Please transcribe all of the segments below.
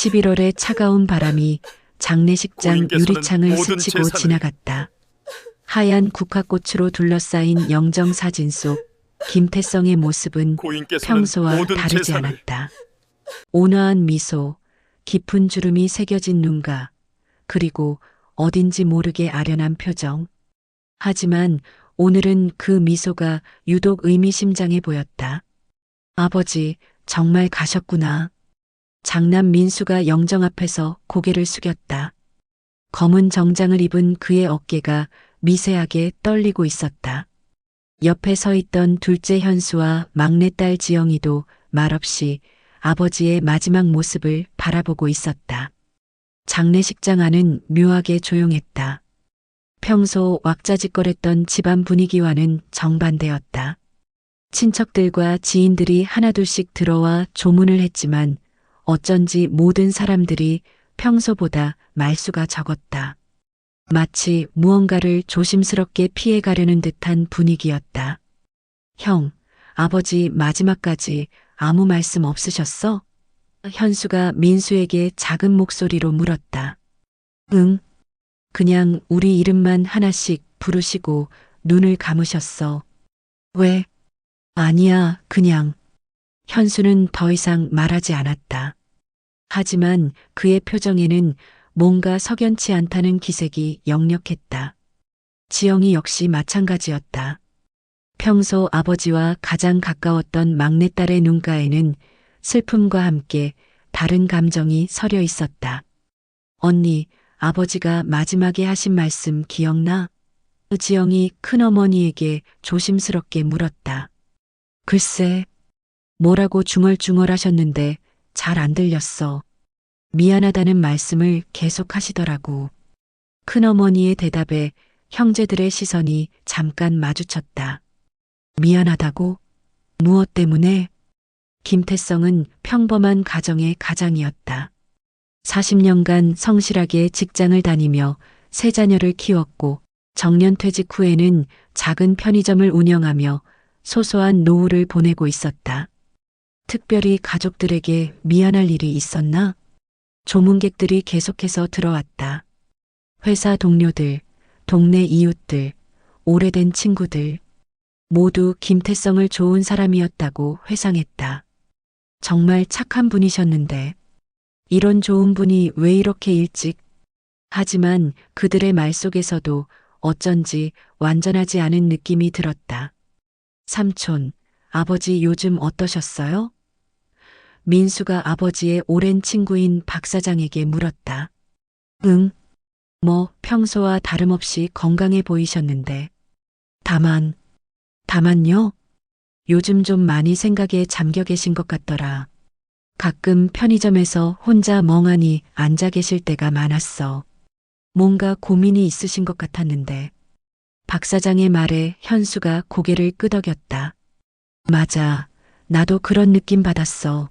11월의 차가운 바람이 장례식장 고인께서는 유리창을 모든 스치고 재산을 지나갔다. 하얀 국화꽃으로 둘러싸인 영정 사진 속 김태성의 모습은 고인께서는 평소와 모든 다르지 재산을 않았다. 온화한 미소, 깊은 주름이 새겨진 눈가, 그리고 어딘지 모르게 아련한 표정. 하지만 오늘은 그 미소가 유독 의미심장해 보였다. 아버지, 정말 가셨구나. 장남 민수가 영정 앞에서 고개를 숙였다. 검은 정장을 입은 그의 어깨가 미세하게 떨리고 있었다. 옆에 서 있던 둘째 현수와 막내딸 지영이도 말없이 아버지의 마지막 모습을 바라보고 있었다. 장례식장 안은 묘하게 조용했다. 평소 왁자지껄했던 집안 분위기와는 정반대였다. 친척들과 지인들이 하나둘씩 들어와 조문을 했지만 어쩐지 모든 사람들이 평소보다 말수가 적었다. 마치 무언가를 조심스럽게 피해가려는 듯한 분위기였다. 형, 아버지 마지막까지 아무 말씀 없으셨어? 현수가 민수에게 작은 목소리로 물었다. 응. 그냥 우리 이름만 하나씩 부르시고 눈을 감으셨어. 왜? 아니야, 그냥. 현수는 더 이상 말하지 않았다. 하지만 그의 표정에는 뭔가 석연치 않다는 기색이 역력했다. 지영이 역시 마찬가지였다. 평소 아버지와 가장 가까웠던 막내딸의 눈가에는 슬픔과 함께 다른 감정이 서려 있었다. 언니, 아버지가 마지막에 하신 말씀 기억나? 지영이 큰어머니에게 조심스럽게 물었다. 글쎄, 뭐라고 중얼중얼 하셨는데 잘 안 들렸어. 미안하다는 말씀을 계속 하시더라고. 큰어머니의 대답에 형제들의 시선이 잠깐 마주쳤다. 미안하다고? 무엇 때문에? 김태성은 평범한 가정의 가장이었다. 40년간 성실하게 직장을 다니며 세 자녀를 키웠고 정년퇴직 후에는 작은 편의점을 운영하며 소소한 노후를 보내고 있었다. 특별히 가족들에게 미안할 일이 있었나? 조문객들이 계속해서 들어왔다. 회사 동료들, 동네 이웃들, 오래된 친구들, 모두 김태성을 좋은 사람이었다고 회상했다. 정말 착한 분이셨는데, 이런 좋은 분이 왜 이렇게 일찍? 하지만 그들의 말 속에서도 어쩐지 완전하지 않은 느낌이 들었다. 삼촌, 아버지 요즘 어떠셨어요? 민수가 아버지의 오랜 친구인 박 사장에게 물었다. 응, 뭐 평소와 다름없이 건강해 보이셨는데. 다만요? 요즘 좀 많이 생각에 잠겨 계신 것 같더라. 가끔 편의점에서 혼자 멍하니 앉아 계실 때가 많았어. 뭔가 고민이 있으신 것 같았는데. 박 사장의 말에 현수가 고개를 끄덕였다. 맞아, 나도 그런 느낌 받았어.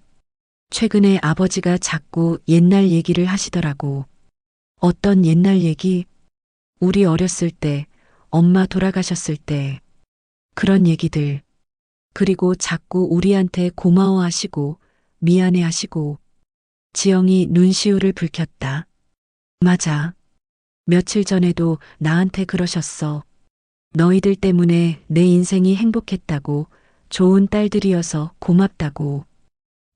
최근에 아버지가 자꾸 옛날 얘기를 하시더라고. 어떤 옛날 얘기? 우리 어렸을 때, 엄마 돌아가셨을 때, 그런 얘기들. 그리고 자꾸 우리한테 고마워하시고, 미안해하시고. 지영이 눈시울을 붉혔다. 맞아. 며칠 전에도 나한테 그러셨어. 너희들 때문에 내 인생이 행복했다고, 좋은 딸들이어서 고맙다고.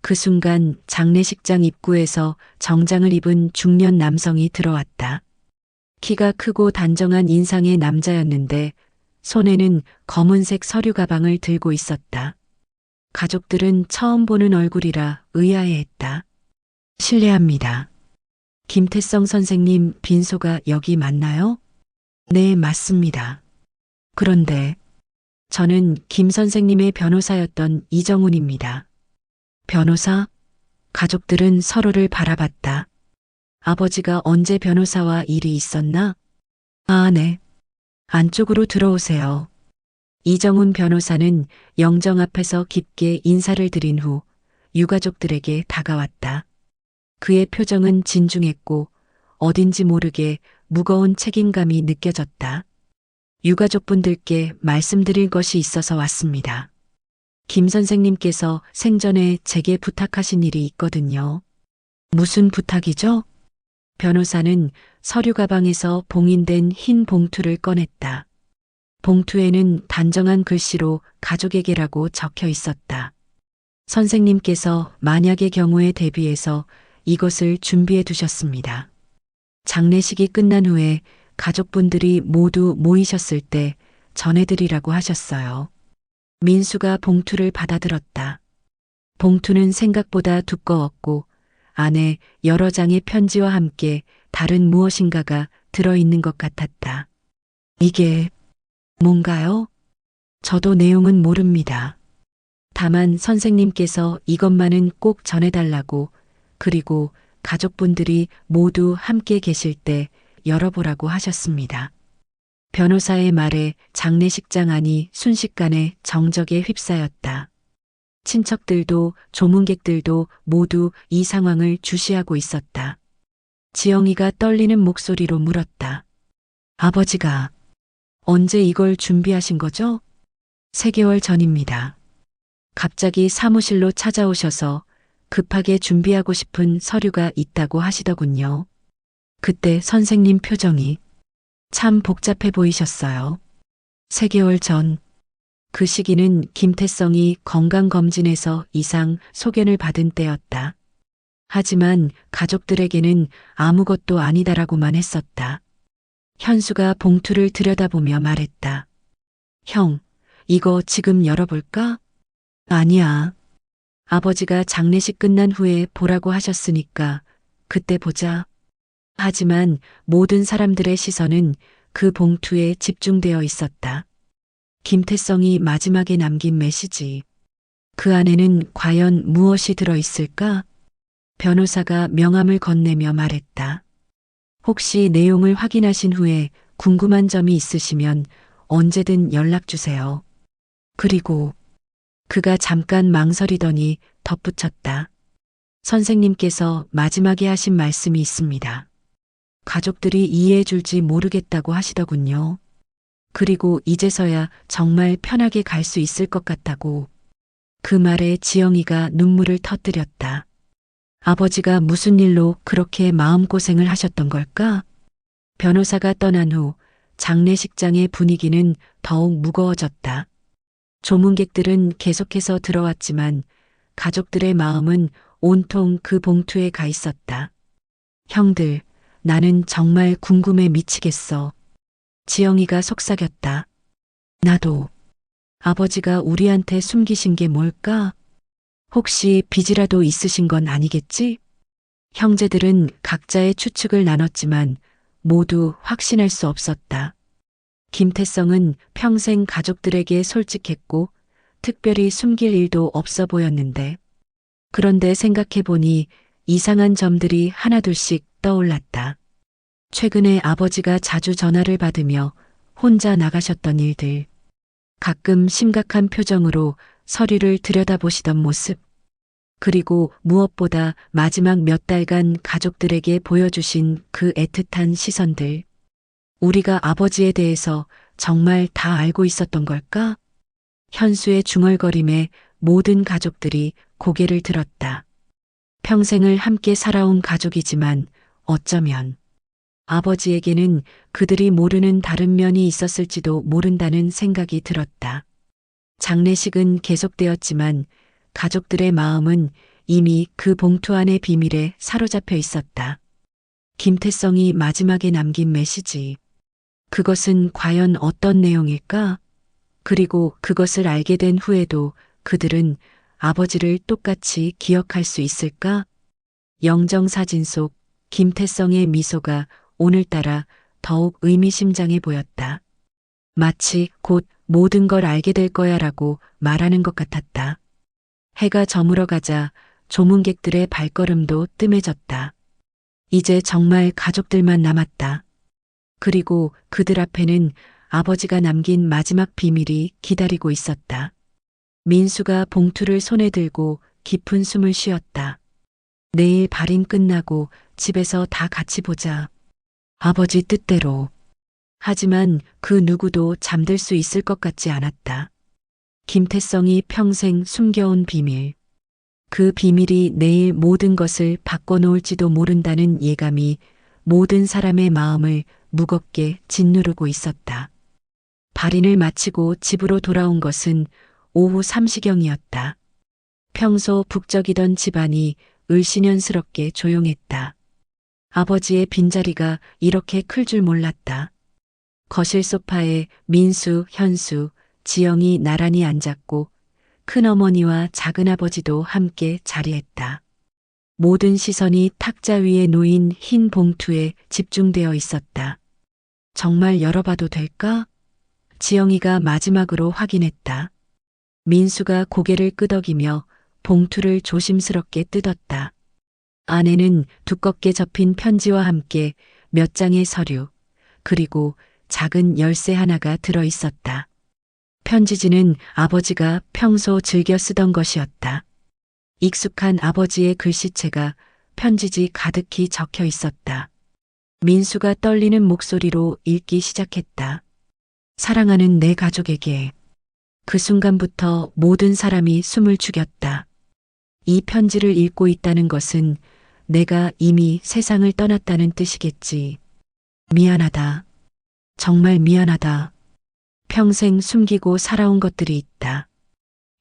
그 순간 장례식장 입구에서 정장을 입은 중년 남성이 들어왔다. 키가 크고 단정한 인상의 남자였는데 손에는 검은색 서류 가방을 들고 있었다. 가족들은 처음 보는 얼굴이라 의아해했다. 실례합니다. 김태성 선생님 빈소가 여기 맞나요? 네, 맞습니다. 그런데 저는 김 선생님의 변호사였던 이정훈입니다. 변호사? 가족들은 서로를 바라봤다. 아버지가 언제 변호사와 일이 있었나? 아, 네. 안쪽으로 들어오세요. 이정훈 변호사는 영정 앞에서 깊게 인사를 드린 후 유가족들에게 다가왔다. 그의 표정은 진중했고 어딘지 모르게 무거운 책임감이 느껴졌다. 유가족분들께 말씀드릴 것이 있어서 왔습니다. 김 선생님께서 생전에 제게 부탁하신 일이 있거든요. 무슨 부탁이죠? 변호사는 서류 가방에서 봉인된 흰 봉투를 꺼냈다. 봉투에는 단정한 글씨로 가족에게라고 적혀 있었다. 선생님께서 만약의 경우에 대비해서 이것을 준비해 두셨습니다. 장례식이 끝난 후에 가족분들이 모두 모이셨을 때 전해드리라고 하셨어요. 민수가 봉투를 받아들었다. 봉투는 생각보다 두꺼웠고 안에 여러 장의 편지와 함께 다른 무엇인가가 들어있는 것 같았다. 이게 뭔가요? 저도 내용은 모릅니다. 다만 선생님께서 이것만은 꼭 전해달라고, 그리고 가족분들이 모두 함께 계실 때 열어보라고 하셨습니다. 변호사의 말에 장례식장 안이 순식간에 정적에 휩싸였다. 친척들도 조문객들도 모두 이 상황을 주시하고 있었다. 지영이가 떨리는 목소리로 물었다. 아버지가 언제 이걸 준비하신 거죠? 3개월 전입니다. 갑자기 사무실로 찾아오셔서 급하게 준비하고 싶은 서류가 있다고 하시더군요. 그때 선생님 표정이 참 복잡해 보이셨어요. 3개월 전, 그 시기는 김태성이 건강검진에서 이상 소견을 받은 때였다. 하지만 가족들에게는 아무것도 아니다라고만 했었다. 현수가 봉투를 들여다보며 말했다. 형, 이거 지금 열어볼까? 아니야. 아버지가 장례식 끝난 후에 보라고 하셨으니까 그때 보자. 하지만 모든 사람들의 시선은 그 봉투에 집중되어 있었다. 김태성이 마지막에 남긴 메시지. 그 안에는 과연 무엇이 들어있을까? 변호사가 명함을 건네며 말했다. 혹시 내용을 확인하신 후에 궁금한 점이 있으시면 언제든 연락 주세요. 그리고 그가 잠깐 망설이더니 덧붙였다. 선생님께서 마지막에 하신 말씀이 있습니다. 가족들이 이해해 줄지 모르겠다고 하시더군요. 그리고 이제서야 정말 편하게 갈 수 있을 것 같다고. 그 말에 지영이가 눈물을 터뜨렸다. 아버지가 무슨 일로 그렇게 마음고생을 하셨던 걸까? 변호사가 떠난 후 장례식장의 분위기는 더욱 무거워졌다. 조문객들은 계속해서 들어왔지만 가족들의 마음은 온통 그 봉투에 가 있었다. 형들, 나는 정말 궁금해 미치겠어. 지영이가 속삭였다. 나도. 아버지가 우리한테 숨기신 게 뭘까? 혹시 빚이라도 있으신 건 아니겠지? 형제들은 각자의 추측을 나눴지만 모두 확신할 수 없었다. 김태성은 평생 가족들에게 솔직했고 특별히 숨길 일도 없어 보였는데, 그런데 생각해보니 이상한 점들이 하나둘씩 떠올랐다. 최근에 아버지가 자주 전화를 받으며 혼자 나가셨던 일들, 가끔 심각한 표정으로 서류를 들여다보시던 모습, 그리고 무엇보다 마지막 몇 달간 가족들에게 보여주신 그 애틋한 시선들. 우리가 아버지에 대해서 정말 다 알고 있었던 걸까? 현수의 중얼거림에 모든 가족들이 고개를 들었다. 평생을 함께 살아온 가족이지만 어쩌면 아버지에게는 그들이 모르는 다른 면이 있었을지도 모른다는 생각이 들었다. 장례식은 계속되었지만 가족들의 마음은 이미 그 봉투 안의 비밀에 사로잡혀 있었다. 김태성이 마지막에 남긴 메시지. 그것은 과연 어떤 내용일까? 그리고 그것을 알게 된 후에도 그들은 아버지를 똑같이 기억할 수 있을까? 영정사진 속 김태성의 미소가 오늘따라 더욱 의미심장해 보였다. 마치 곧 모든 걸 알게 될 거야라고 말하는 것 같았다. 해가 저물어가자 조문객들의 발걸음도 뜸해졌다. 이제 정말 가족들만 남았다. 그리고 그들 앞에는 아버지가 남긴 마지막 비밀이 기다리고 있었다. 민수가 봉투를 손에 들고 깊은 숨을 쉬었다. 내일 발인 끝나고 집에서 다 같이 보자. 아버지 뜻대로. 하지만 그 누구도 잠들 수 있을 것 같지 않았다. 김태성이 평생 숨겨온 비밀. 그 비밀이 내일 모든 것을 바꿔놓을지도 모른다는 예감이 모든 사람의 마음을 무겁게 짓누르고 있었다. 발인을 마치고 집으로 돌아온 것은 오후 3시경이었다. 평소 북적이던 집안이 을씨년스럽게 조용했다. 아버지의 빈자리가 이렇게 클 줄 몰랐다. 거실 소파에 민수, 현수, 지영이 나란히 앉았고 큰어머니와 작은아버지도 함께 자리했다. 모든 시선이 탁자 위에 놓인 흰 봉투에 집중되어 있었다. 정말 열어봐도 될까? 지영이가 마지막으로 확인했다. 민수가 고개를 끄덕이며 봉투를 조심스럽게 뜯었다. 안에는 두껍게 접힌 편지와 함께 몇 장의 서류, 그리고 작은 열쇠 하나가 들어 있었다. 편지지는 아버지가 평소 즐겨 쓰던 것이었다. 익숙한 아버지의 글씨체가 편지지 가득히 적혀 있었다. 민수가 떨리는 목소리로 읽기 시작했다. 사랑하는 내 가족에게. 그 순간부터 모든 사람이 숨을 죽였다. 이 편지를 읽고 있다는 것은 내가 이미 세상을 떠났다는 뜻이겠지. 미안하다. 정말 미안하다. 평생 숨기고 살아온 것들이 있다.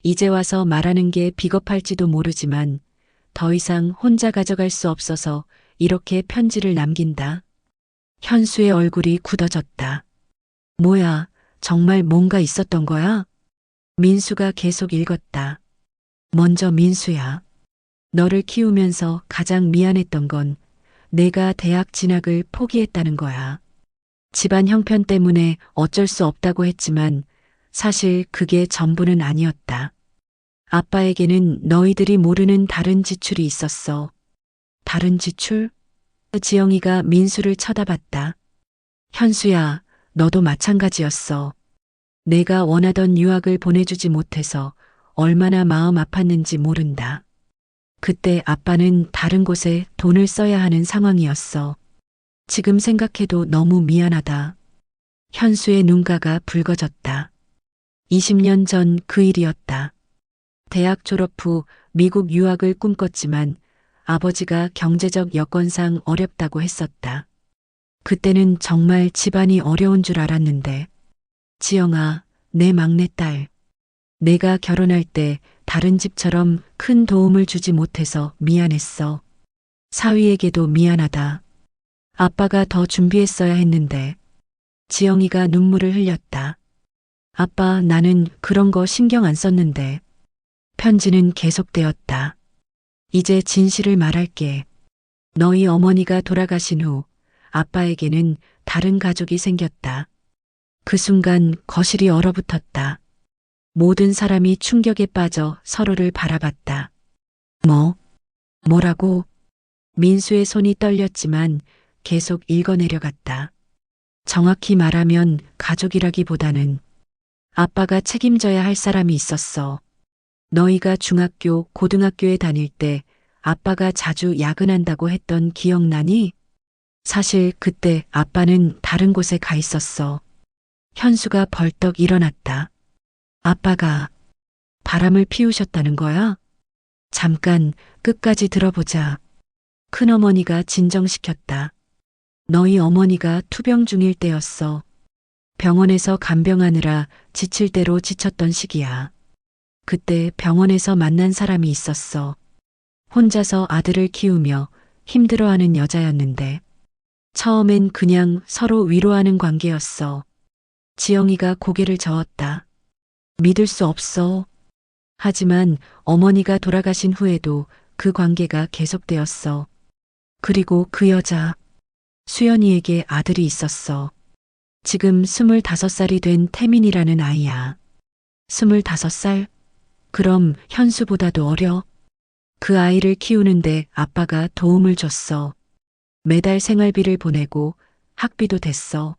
이제 와서 말하는 게 비겁할지도 모르지만 더 이상 혼자 가져갈 수 없어서 이렇게 편지를 남긴다. 현수의 얼굴이 굳어졌다. 뭐야, 정말 뭔가 있었던 거야? 민수가 계속 읽었다. 먼저 민수야. 너를 키우면서 가장 미안했던 건 내가 대학 진학을 포기했다는 거야. 집안 형편 때문에 어쩔 수 없다고 했지만 사실 그게 전부는 아니었다. 아빠에게는 너희들이 모르는 다른 지출이 있었어. 다른 지출? 지영이가 민수를 쳐다봤다. 현수야, 너도 마찬가지였어. 내가 원하던 유학을 보내주지 못해서 얼마나 마음 아팠는지 모른다. 그때 아빠는 다른 곳에 돈을 써야 하는 상황이었어. 지금 생각해도 너무 미안하다. 현수의 눈가가 붉어졌다. 20년 전 그 일이었다. 대학 졸업 후 미국 유학을 꿈꿨지만 아버지가 경제적 여건상 어렵다고 했었다. 그때는 정말 집안이 어려운 줄 알았는데. 지영아, 내 막내딸. 내가 결혼할 때 다른 집처럼 큰 도움을 주지 못해서 미안했어. 사위에게도 미안하다. 아빠가 더 준비했어야 했는데. 지영이가 눈물을 흘렸다. 아빠, 나는 그런 거 신경 안 썼는데. 편지는 계속되었다. 이제 진실을 말할게. 너희 어머니가 돌아가신 후 아빠에게는 다른 가족이 생겼다. 그 순간 거실이 얼어붙었다. 모든 사람이 충격에 빠져 서로를 바라봤다. 뭐라고? 민수의 손이 떨렸지만 계속 읽어내려갔다. 정확히 말하면 가족이라기보다는 아빠가 책임져야 할 사람이 있었어. 너희가 중학교, 고등학교에 다닐 때 아빠가 자주 야근한다고 했던 기억나니? 사실 그때 아빠는 다른 곳에 가 있었어. 현수가 벌떡 일어났다. 아빠가 바람을 피우셨다는 거야? 잠깐 끝까지 들어보자. 큰어머니가 진정시켰다. 너희 어머니가 투병 중일 때였어. 병원에서 간병하느라 지칠 대로 지쳤던 시기야. 그때 병원에서 만난 사람이 있었어. 혼자서 아들을 키우며 힘들어하는 여자였는데 처음엔 그냥 서로 위로하는 관계였어. 지영이가 고개를 저었다. 믿을 수 없어. 하지만 어머니가 돌아가신 후에도 그 관계가 계속되었어. 그리고 그 여자, 수연이에게 아들이 있었어. 지금 25살이 된 태민이라는 아이야. 25살? 그럼 현수보다도 어려? 그 아이를 키우는데 아빠가 도움을 줬어. 매달 생활비를 보내고 학비도 댔어.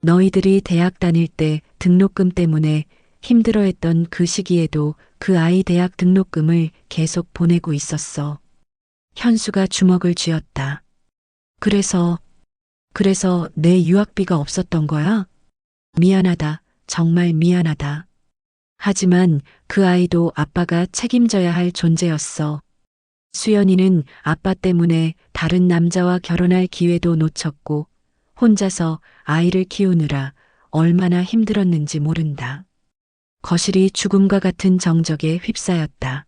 너희들이 대학 다닐 때 등록금 때문에 힘들어했던 그 시기에도 그 아이 대학 등록금을 계속 보내고 있었어. 현수가 주먹을 쥐었다. 그래서 내 유학비가 없었던 거야? 미안하다. 정말 미안하다. 하지만 그 아이도 아빠가 책임져야 할 존재였어. 수연이는 아빠 때문에 다른 남자와 결혼할 기회도 놓쳤고 혼자서 아이를 키우느라 얼마나 힘들었는지 모른다. 거실이 죽음과 같은 정적에 휩싸였다.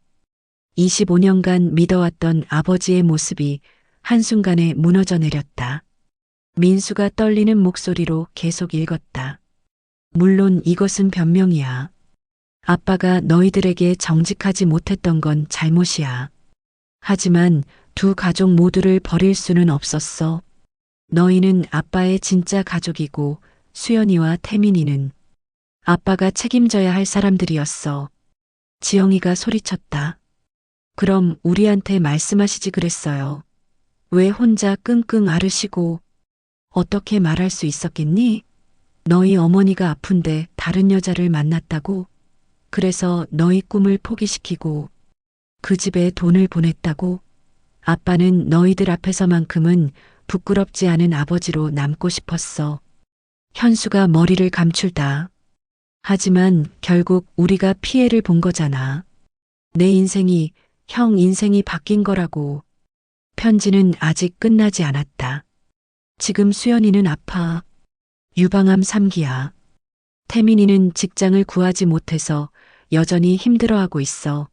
25년간 믿어왔던 아버지의 모습이 한순간에 무너져 내렸다. 민수가 떨리는 목소리로 계속 읽었다. 물론 이것은 변명이야. 아빠가 너희들에게 정직하지 못했던 건 잘못이야. 하지만 두 가족 모두를 버릴 수는 없었어. 너희는 아빠의 진짜 가족이고 수연이와 태민이는 아빠가 책임져야 할 사람들이었어. 지영이가 소리쳤다. 그럼 우리한테 말씀하시지 그랬어요. 왜 혼자 끙끙 앓으시고 어떻게 말할 수 있었겠니? 너희 어머니가 아픈데 다른 여자를 만났다고? 그래서 너희 꿈을 포기시키고 그 집에 돈을 보냈다고? 아빠는 너희들 앞에서만큼은 부끄럽지 않은 아버지로 남고 싶었어. 현수가 머리를 감출다. 하지만 결국 우리가 피해를 본 거잖아. 내 인생이 형 인생이 바뀐 거라고. 편지는 아직 끝나지 않았다. 지금 수연이는 아파. 유방암 3기야. 태민이는 직장을 구하지 못해서 여전히 힘들어하고 있어.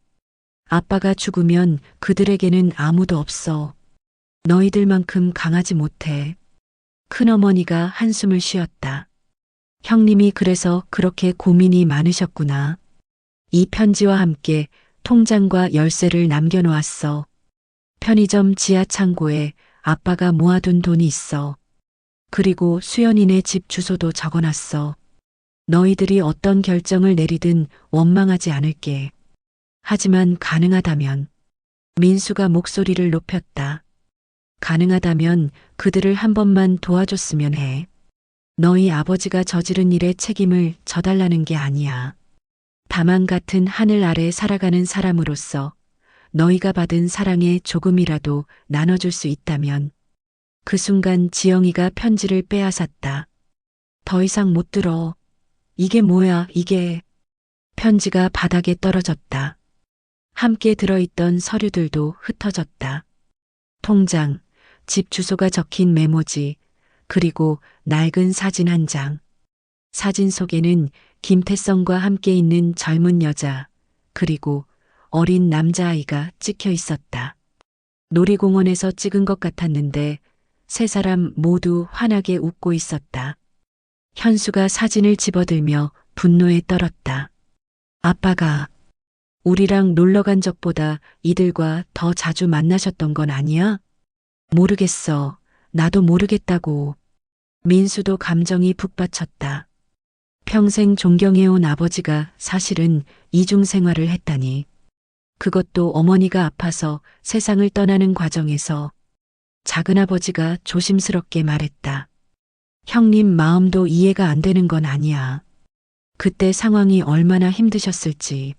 아빠가 죽으면 그들에게는 아무도 없어. 너희들만큼 강하지 못해. 큰어머니가 한숨을 쉬었다. 형님이 그래서 그렇게 고민이 많으셨구나. 이 편지와 함께 통장과 열쇠를 남겨놓았어. 편의점 지하 창고에 아빠가 모아둔 돈이 있어. 그리고 수연이네 집 주소도 적어놨어. 너희들이 어떤 결정을 내리든 원망하지 않을게. 하지만 가능하다면, 민수가 목소리를 높였다. 가능하다면 그들을 한 번만 도와줬으면 해. 너희 아버지가 저지른 일의 책임을 져달라는 게 아니야. 다만 같은 하늘 아래 살아가는 사람으로서 너희가 받은 사랑에 조금이라도 나눠줄 수 있다면. 그 순간 지영이가 편지를 빼앗았다. 더 이상 못 들어. 이게 뭐야, 이게. 편지가 바닥에 떨어졌다. 함께 들어있던 서류들도 흩어졌다. 통장, 집 주소가 적힌 메모지, 그리고 낡은 사진 한 장. 사진 속에는 김태성과 함께 있는 젊은 여자, 그리고 어린 남자아이가 찍혀 있었다. 놀이공원에서 찍은 것 같았는데 세 사람 모두 환하게 웃고 있었다. 현수가 사진을 집어들며 분노에 떨었다. 아빠가 우리랑 놀러 간 적보다 이들과 더 자주 만나셨던 건 아니야? 모르겠어. 나도 모르겠다고. 민수도 감정이 북받쳤다. 평생 존경해온 아버지가 사실은 이중 생활을 했다니. 그것도 어머니가 아파서 세상을 떠나는 과정에서. 작은아버지가 조심스럽게 말했다. 형님 마음도 이해가 안 되는 건 아니야. 그때 상황이 얼마나 힘드셨을지.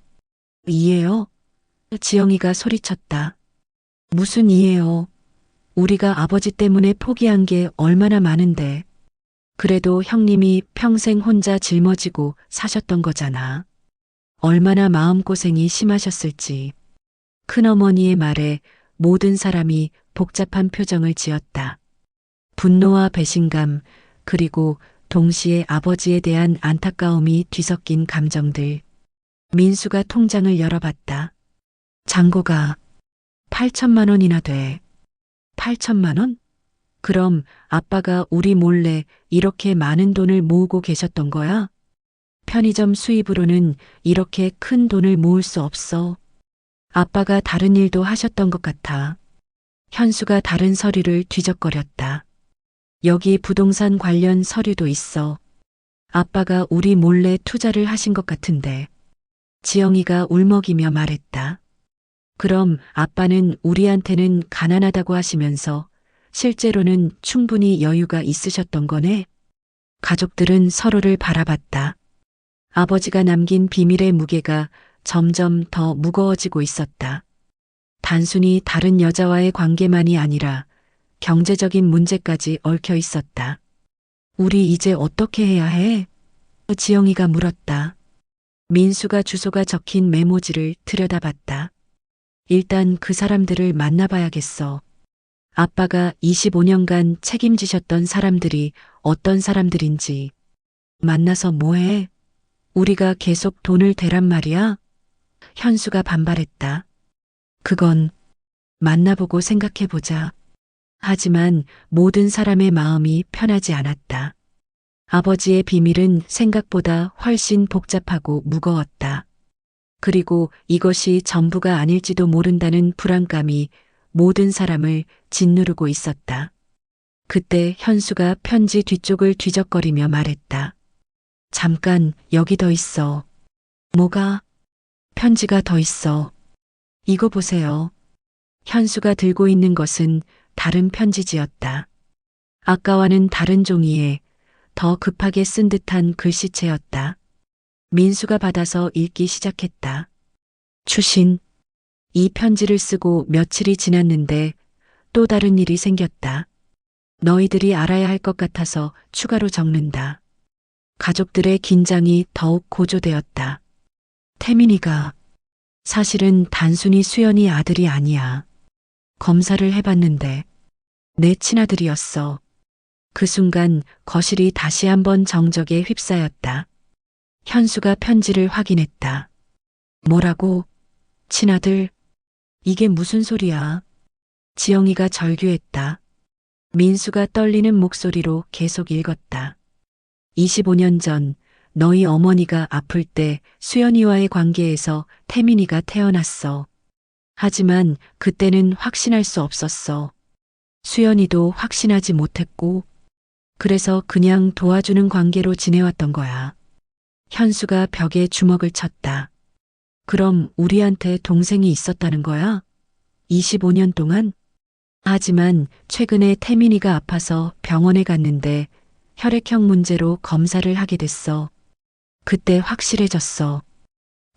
이해요? 지영이가 소리쳤다. 무슨 이해요? 우리가 아버지 때문에 포기한 게 얼마나 많은데. 그래도 형님이 평생 혼자 짊어지고 사셨던 거잖아. 얼마나 마음고생이 심하셨을지. 큰어머니의 말에 모든 사람이 복잡한 표정을 지었다. 분노와 배신감, 그리고 동시에 아버지에 대한 안타까움이 뒤섞인 감정들. 민수가 통장을 열어봤다. 잔고가 8천만 원이나 돼. 8천만 원? 그럼 아빠가 우리 몰래 이렇게 많은 돈을 모으고 계셨던 거야? 편의점 수입으로는 이렇게 큰 돈을 모을 수 없어. 아빠가 다른 일도 하셨던 것 같아. 현수가 다른 서류를 뒤적거렸다. 여기 부동산 관련 서류도 있어. 아빠가 우리 몰래 투자를 하신 것 같은데. 지영이가 울먹이며 말했다. 그럼 아빠는 우리한테는 가난하다고 하시면서 실제로는 충분히 여유가 있으셨던 거네? 가족들은 서로를 바라봤다. 아버지가 남긴 비밀의 무게가 점점 더 무거워지고 있었다. 단순히 다른 여자와의 관계만이 아니라 경제적인 문제까지 얽혀 있었다. 우리 이제 어떻게 해야 해? 지영이가 물었다. 민수가 주소가 적힌 메모지를 들여다봤다. 일단 그 사람들을 만나봐야겠어. 아빠가 25년간 책임지셨던 사람들이 어떤 사람들인지. 만나서 뭐해? 우리가 계속 돈을 대란 말이야? 현수가 반발했다. 그건 만나보고 생각해보자. 하지만 모든 사람의 마음이 편하지 않았다. 아버지의 비밀은 생각보다 훨씬 복잡하고 무거웠다. 그리고 이것이 전부가 아닐지도 모른다는 불안감이 모든 사람을 짓누르고 있었다. 그때 현수가 편지 뒤쪽을 뒤적거리며 말했다. 잠깐, 여기 더 있어. 뭐가? 편지가 더 있어. 이거 보세요. 현수가 들고 있는 것은 다른 편지지였다. 아까와는 다른 종이에 더 급하게 쓴 듯한 글씨체였다. 민수가 받아서 읽기 시작했다. 추신. 이 편지를 쓰고 며칠이 지났는데 또 다른 일이 생겼다. 너희들이 알아야 할 것 같아서 추가로 적는다. 가족들의 긴장이 더욱 고조되었다. 태민이가 사실은 단순히 수연이 아들이 아니야. 검사를 해봤는데 내 친아들이었어. 그 순간 거실이 다시 한번 정적에 휩싸였다. 현수가 편지를 확인했다. 뭐라고? 친아들? 이게 무슨 소리야? 지영이가 절규했다. 민수가 떨리는 목소리로 계속 읽었다. 25년 전 너희 어머니가 아플 때 수연이와의 관계에서 태민이가 태어났어. 하지만 그때는 확신할 수 없었어. 수연이도 확신하지 못했고, 그래서 그냥 도와주는 관계로 지내왔던 거야. 현수가 벽에 주먹을 쳤다. 그럼 우리한테 동생이 있었다는 거야? 25년 동안? 하지만 최근에 태민이가 아파서 병원에 갔는데 혈액형 문제로 검사를 하게 됐어. 그때 확실해졌어.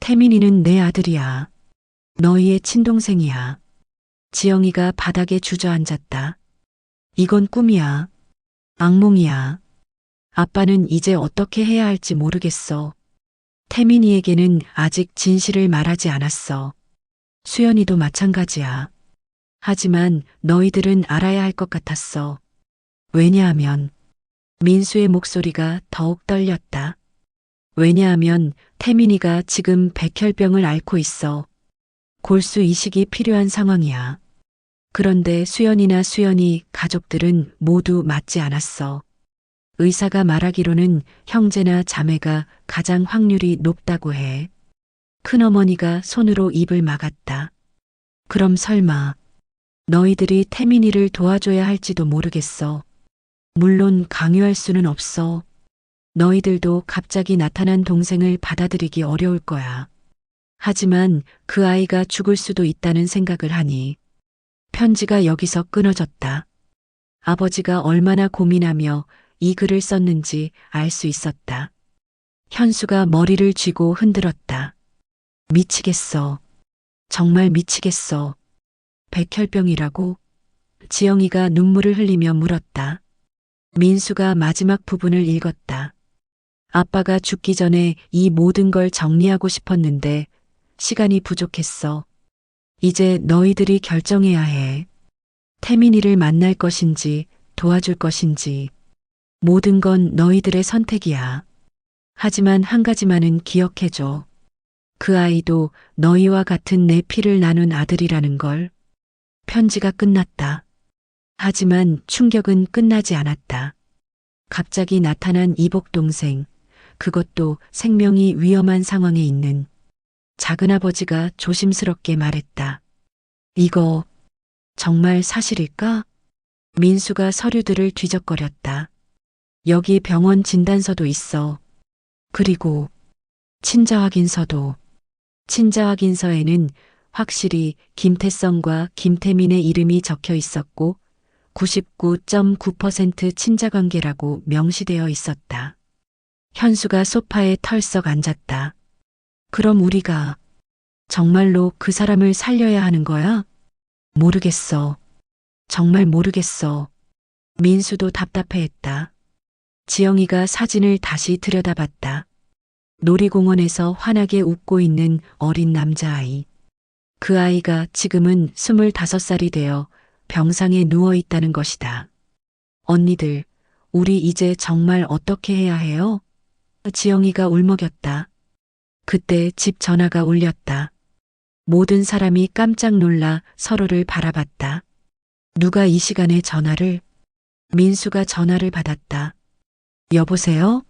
태민이는 내 아들이야. 너희의 친동생이야. 지영이가 바닥에 주저앉았다. 이건 꿈이야. 악몽이야. 아빠는 이제 어떻게 해야 할지 모르겠어. 태민이에게는 아직 진실을 말하지 않았어. 수연이도 마찬가지야. 하지만 너희들은 알아야 할 것 같았어. 왜냐하면 민수의 목소리가 더욱 떨렸다. 왜냐하면 태민이가 지금 백혈병을 앓고 있어. 골수 이식이 필요한 상황이야. 그런데 수연이 가족들은 모두 맞지 않았어. 의사가 말하기로는 형제나 자매가 가장 확률이 높다고 해. 큰어머니가 손으로 입을 막았다. 그럼 설마 너희들이 태민이를 도와줘야 할지도 모르겠어. 물론 강요할 수는 없어. 너희들도 갑자기 나타난 동생을 받아들이기 어려울 거야. 하지만 그 아이가 죽을 수도 있다는 생각을 하니 편지가 여기서 끊어졌다. 아버지가 얼마나 고민하며 이 글을 썼는지 알 수 있었다. 현수가 머리를 쥐고 흔들었다. 미치겠어. 정말 미치겠어. 백혈병이라고? 지영이가 눈물을 흘리며 물었다. 민수가 마지막 부분을 읽었다. 아빠가 죽기 전에 이 모든 걸 정리하고 싶었는데 시간이 부족했어. 이제 너희들이 결정해야 해. 태민이를 만날 것인지 도와줄 것인지. 모든 건 너희들의 선택이야. 하지만 한 가지만은 기억해줘. 그 아이도 너희와 같은 내 피를 나눈 아들이라는 걸. 편지가 끝났다. 하지만 충격은 끝나지 않았다. 갑자기 나타난 이복 동생, 그것도 생명이 위험한 상황에 있는 작은아버지가 조심스럽게 말했다. 이거 정말 사실일까? 민수가 서류들을 뒤적거렸다. 여기 병원 진단서도 있어. 그리고 친자 확인서도. 친자 확인서에는 확실히 김태성과 김태민의 이름이 적혀 있었고 99.9% 친자 관계라고 명시되어 있었다. 현수가 소파에 털썩 앉았다. 그럼 우리가 정말로 그 사람을 살려야 하는 거야? 모르겠어. 정말 모르겠어. 민수도 답답해했다. 지영이가 사진을 다시 들여다봤다. 놀이공원에서 환하게 웃고 있는 어린 남자아이. 그 아이가 지금은 25살이 되어 병상에 누워 있다는 것이다. 언니들, 우리 이제 정말 어떻게 해야 해요? 지영이가 울먹였다. 그때 집 전화가 울렸다. 모든 사람이 깜짝 놀라 서로를 바라봤다. 누가 이 시간에 전화를? 민수가 전화를 받았다. 여보세요?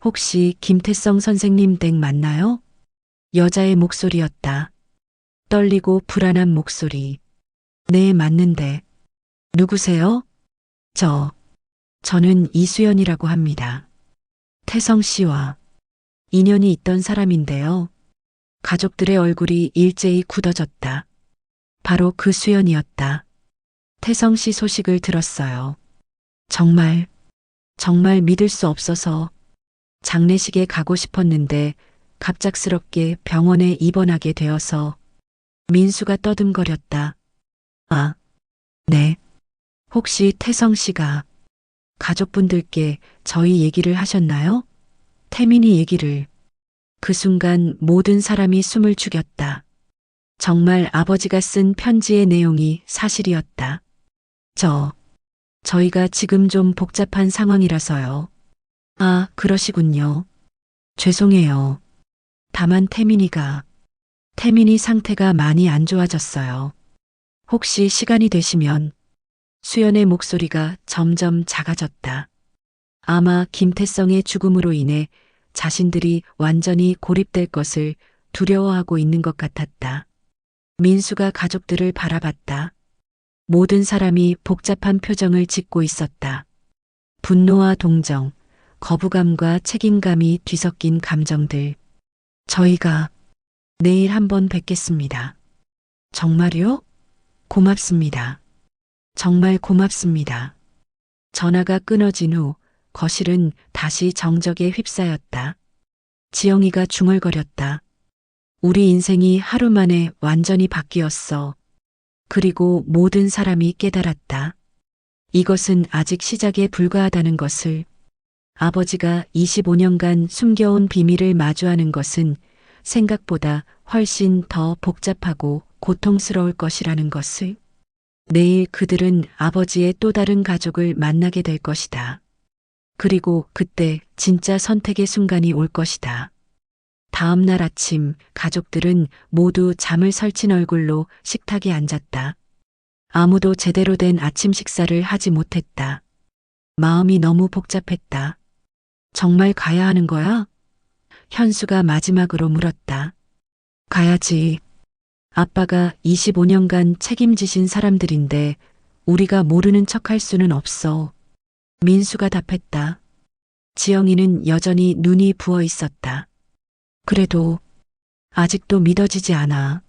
혹시 김태성 선생님 댁 맞나요? 여자의 목소리였다. 떨리고 불안한 목소리. 네, 맞는데. 누구세요? 저는 이수연이라고 합니다. 태성 씨와 인연이 있던 사람인데요. 가족들의 얼굴이 일제히 굳어졌다. 바로 그 수연이었다. 태성 씨 소식을 들었어요. 정말 믿을 수 없어서 장례식에 가고 싶었는데 갑작스럽게 병원에 입원하게 되어서. 민수가 떠듬거렸다. 아, 네. 혹시 태성 씨가 가족분들께 저희 얘기를 하셨나요? 태민이 얘기를. 그 순간 모든 사람이 숨을 죽였다. 정말 아버지가 쓴 편지의 내용이 사실이었다. 저희가 지금 좀 복잡한 상황이라서요. 아, 그러시군요. 죄송해요. 다만 태민이 상태가 많이 안 좋아졌어요. 혹시 시간이 되시면. 수연의 목소리가 점점 작아졌다. 아마 김태성의 죽음으로 인해 자신들이 완전히 고립될 것을 두려워하고 있는 것 같았다. 민수가 가족들을 바라봤다. 모든 사람이 복잡한 표정을 짓고 있었다. 분노와 동정, 거부감과 책임감이 뒤섞인 감정들. 저희가 내일 한번 뵙겠습니다. 정말요? 고맙습니다. 정말 고맙습니다. 전화가 끊어진 후 거실은 다시 정적에 휩싸였다. 지영이가 중얼거렸다. 우리 인생이 하루 만에 완전히 바뀌었어. 그리고 모든 사람이 깨달았다. 이것은 아직 시작에 불과하다는 것을. 아버지가 25년간 숨겨온 비밀을 마주하는 것은 생각보다 훨씬 더 복잡하고 고통스러울 것이라는 것을. 내일 그들은 아버지의 또 다른 가족을 만나게 될 것이다. 그리고 그때 진짜 선택의 순간이 올 것이다. 다음 날 아침 가족들은 모두 잠을 설친 얼굴로 식탁에 앉았다. 아무도 제대로 된 아침 식사를 하지 못했다. 마음이 너무 복잡했다. 정말 가야 하는 거야? 현수가 마지막으로 물었다. 가야지. 아빠가 25년간 책임지신 사람들인데 우리가 모르는 척할 수는 없어. 민수가 답했다. 지영이는 여전히 눈이 부어 있었다. 그래도 아직도 믿어지지 않아.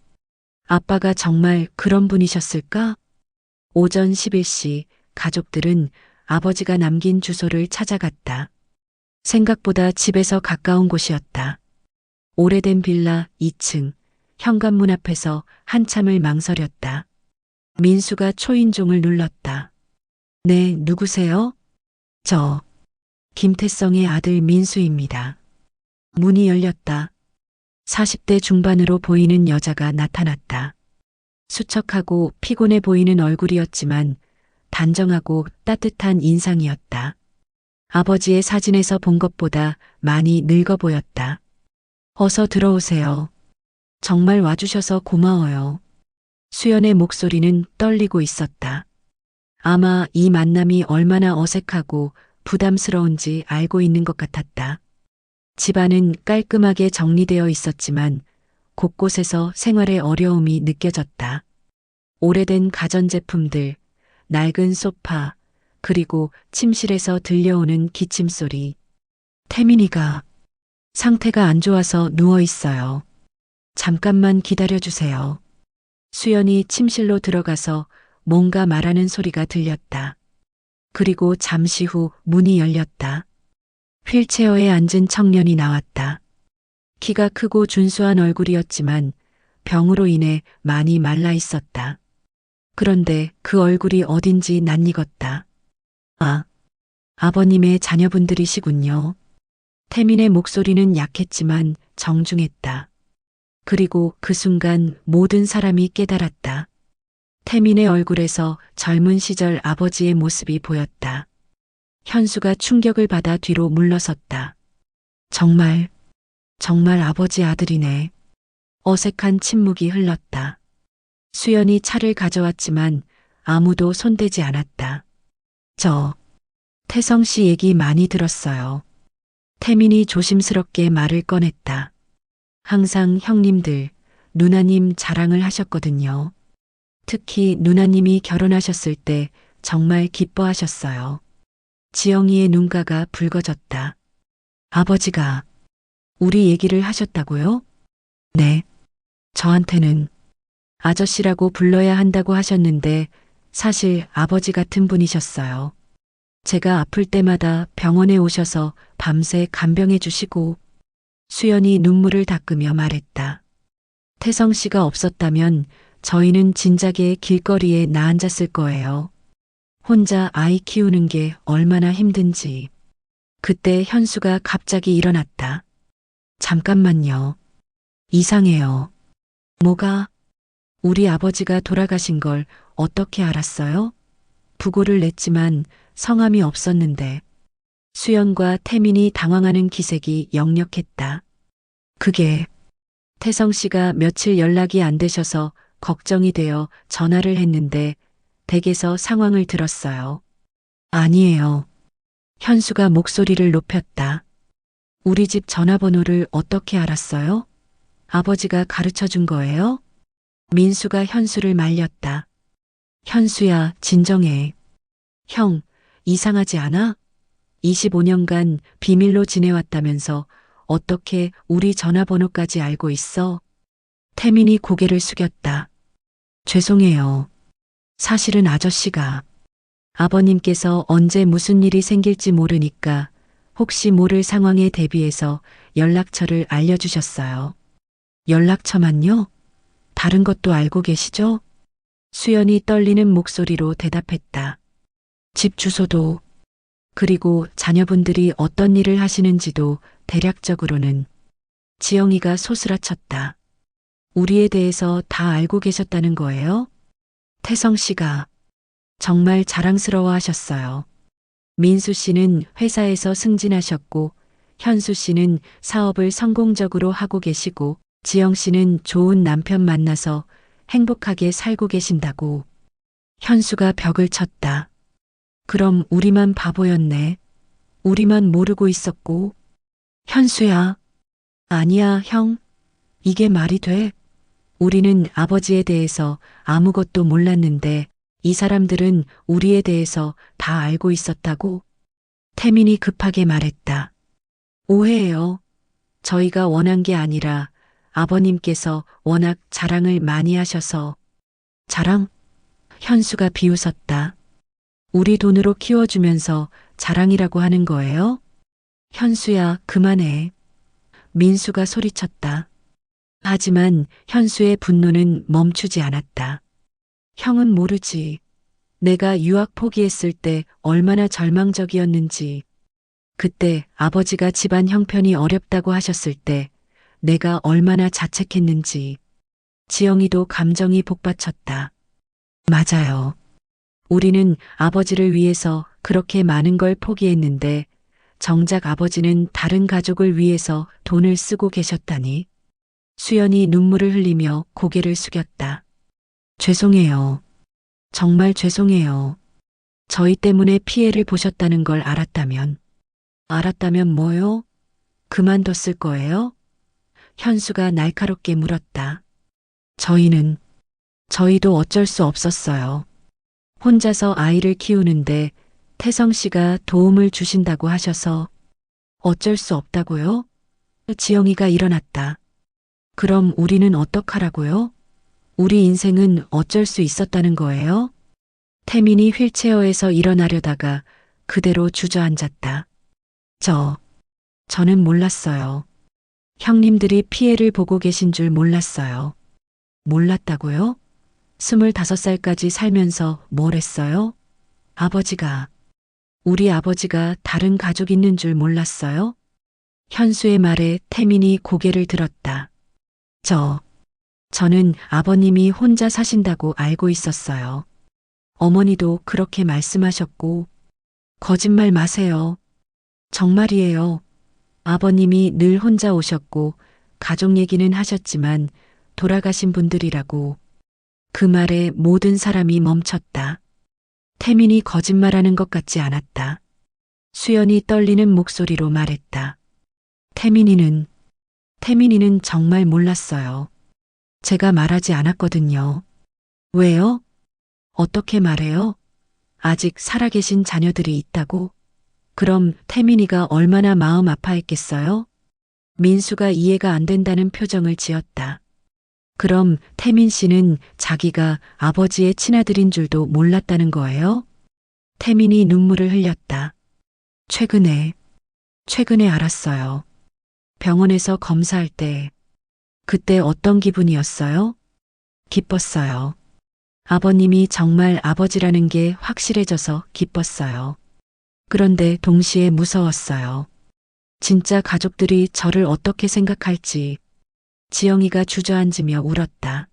아빠가 정말 그런 분이셨을까? 오전 11시 가족들은 아버지가 남긴 주소를 찾아갔다. 생각보다 집에서 가까운 곳이었다. 오래된 빌라 2층. 현관문 앞에서 한참을 망설였다. 민수가 초인종을 눌렀다. 네, 누구세요? 김태성의 아들 민수입니다. 문이 열렸다. 40대 중반으로 보이는 여자가 나타났다. 수척하고 피곤해 보이는 얼굴이었지만 단정하고 따뜻한 인상이었다. 아버지의 사진에서 본 것보다 많이 늙어 보였다. 어서 들어오세요. 정말 와주셔서 고마워요. 수연의 목소리는 떨리고 있었다. 아마 이 만남이 얼마나 어색하고 부담스러운지 알고 있는 것 같았다. 집안은 깔끔하게 정리되어 있었지만 곳곳에서 생활의 어려움이 느껴졌다. 오래된 가전제품들, 낡은 소파, 그리고 침실에서 들려오는 기침 소리. 태민이가 상태가 안 좋아서 누워 있어요. 잠깐만 기다려주세요. 수연이 침실로 들어가서 뭔가 말하는 소리가 들렸다. 그리고 잠시 후 문이 열렸다. 휠체어에 앉은 청년이 나왔다. 키가 크고 준수한 얼굴이었지만 병으로 인해 많이 말라 있었다. 그런데 그 얼굴이 어딘지 낯익었다. 아, 아버님의 자녀분들이시군요. 태민의 목소리는 약했지만 정중했다. 그리고 그 순간 모든 사람이 깨달았다. 태민의 얼굴에서 젊은 시절 아버지의 모습이 보였다. 현수가 충격을 받아 뒤로 물러섰다. 정말 아버지 아들이네. 어색한 침묵이 흘렀다. 수연이 차를 가져왔지만 아무도 손대지 않았다. 태성 씨 얘기 많이 들었어요. 태민이 조심스럽게 말을 꺼냈다. 항상 형님들, 누나님 자랑을 하셨거든요. 특히 누나님이 결혼하셨을 때 정말 기뻐하셨어요. 지영이의 눈가가 붉어졌다. 아버지가 우리 얘기를 하셨다고요? 네. 저한테는 아저씨라고 불러야 한다고 하셨는데 사실 아버지 같은 분이셨어요. 제가 아플 때마다 병원에 오셔서 밤새 간병해 주시고. 수연이 눈물을 닦으며 말했다. 태성 씨가 없었다면 저희는 진작에 길거리에 나앉았을 거예요. 혼자 아이 키우는 게 얼마나 힘든지. 그때 현수가 갑자기 일어났다. 잠깐만요. 이상해요. 뭐가? 우리 아버지가 돌아가신 걸 어떻게 알았어요? 부고를 냈지만 성함이 없었는데. 수연과 태민이 당황하는 기색이 역력했다. 그게 태성 씨가 며칠 연락이 안 되셔서 걱정이 되어 전화를 했는데 댁에서 상황을 들었어요. 아니에요. 현수가 목소리를 높였다. 우리 집 전화번호를 어떻게 알았어요? 아버지가 가르쳐 준 거예요? 민수가 현수를 말렸다. 현수야, 진정해. 형, 이상하지 않아? 25년간 비밀로 지내왔다면서 어떻게 우리 전화번호까지 알고 있어? 태민이 고개를 숙였다. 죄송해요. 사실은 아저씨가 아버님께서 언제 무슨 일이 생길지 모르니까 혹시 모를 상황에 대비해서 연락처를 알려주셨어요. 연락처만요? 다른 것도 알고 계시죠? 수연이 떨리는 목소리로 대답했다. 집 주소도, 그리고 자녀분들이 어떤 일을 하시는지도 대략적으로는. 지영이가 소스라쳤다. 우리에 대해서 다 알고 계셨다는 거예요? 태성 씨가 정말 자랑스러워 하셨어요. 민수 씨는 회사에서 승진하셨고, 현수 씨는 사업을 성공적으로 하고 계시고, 지영 씨는 좋은 남편 만나서 행복하게 살고 계신다고. 현수가 벽을 쳤다. 그럼 우리만 바보였네. 우리만 모르고 있었고. 현수야. 아니야, 형. 이게 말이 돼? 우리는 아버지에 대해서 아무것도 몰랐는데 이 사람들은 우리에 대해서 다 알고 있었다고? 태민이 급하게 말했다. 오해예요. 저희가 원한 게 아니라 아버님께서 워낙 자랑을 많이 하셔서. 자랑? 현수가 비웃었다. 우리 돈으로 키워주면서 자랑이라고 하는 거예요? 현수야, 그만해. 민수가 소리쳤다. 하지만 현수의 분노는 멈추지 않았다. 형은 모르지. 내가 유학 포기했을 때 얼마나 절망적이었는지. 그때 아버지가 집안 형편이 어렵다고 하셨을 때 내가 얼마나 자책했는지. 지영이도 감정이 복받쳤다. 맞아요. 우리는 아버지를 위해서 그렇게 많은 걸 포기했는데 정작 아버지는 다른 가족을 위해서 돈을 쓰고 계셨다니. 수연이 눈물을 흘리며 고개를 숙였다. 죄송해요. 정말 죄송해요. 저희 때문에 피해를 보셨다는 걸 알았다면. 알았다면 뭐요? 그만뒀을 거예요? 현수가 날카롭게 물었다. 저희도 어쩔 수 없었어요. 혼자서 아이를 키우는데 태성 씨가 도움을 주신다고 하셔서. 어쩔 수 없다고요? 지영이가 일어났다. 그럼 우리는 어떡하라고요? 우리 인생은 어쩔 수 있었다는 거예요? 태민이 휠체어에서 일어나려다가 그대로 주저앉았다. 저는 몰랐어요. 형님들이 피해를 보고 계신 줄 몰랐어요. 몰랐다고요? 25살까지 살면서 뭘 했어요? 우리 아버지가 다른 가족 있는 줄 몰랐어요? 현수의 말에 태민이 고개를 들었다. 저는 아버님이 혼자 사신다고 알고 있었어요. 어머니도 그렇게 말씀하셨고, 거짓말 마세요. 정말이에요. 아버님이 늘 혼자 오셨고, 가족 얘기는 하셨지만, 돌아가신 분들이라고. 그 말에 모든 사람이 멈췄다. 태민이 거짓말하는 것 같지 않았다. 수연이 떨리는 목소리로 말했다. 태민이는 정말 몰랐어요. 제가 말하지 않았거든요. 왜요? 어떻게 말해요? 아직 살아계신 자녀들이 있다고? 그럼 태민이가 얼마나 마음 아파했겠어요? 민수가 이해가 안 된다는 표정을 지었다. 그럼 태민 씨는 자기가 아버지의 친아들인 줄도 몰랐다는 거예요? 태민이 눈물을 흘렸다. 최근에 알았어요. 병원에서 검사할 때, 그때 어떤 기분이었어요? 기뻤어요. 아버님이 정말 아버지라는 게 확실해져서 기뻤어요. 그런데 동시에 무서웠어요. 진짜 가족들이 저를 어떻게 생각할지. 지영이가 주저앉으며 울었다.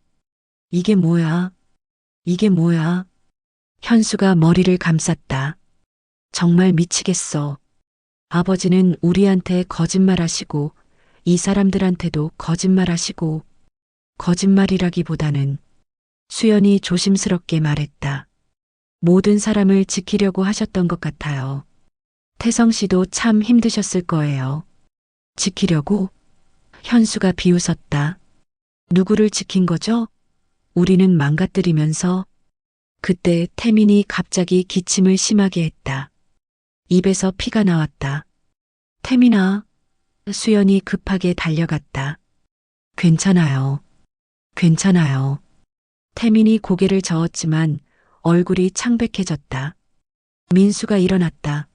이게 뭐야? 이게 뭐야? 현수가 머리를 감쌌다. 정말 미치겠어. 아버지는 우리한테 거짓말하시고 이 사람들한테도 거짓말하시고 거짓말이라기보다는 수연이 조심스럽게 말했다. 모든 사람을 지키려고 하셨던 것 같아요. 태성 씨도 참 힘드셨을 거예요. 지키려고? 현수가 비웃었다. 누구를 지킨 거죠? 우리는 망가뜨리면서. 그때 태민이 갑자기 기침을 심하게 했다. 입에서 피가 나왔다. 태민아. 수연이 급하게 달려갔다. 괜찮아요. 괜찮아요. 태민이 고개를 저었지만 얼굴이 창백해졌다. 민수가 일어났다.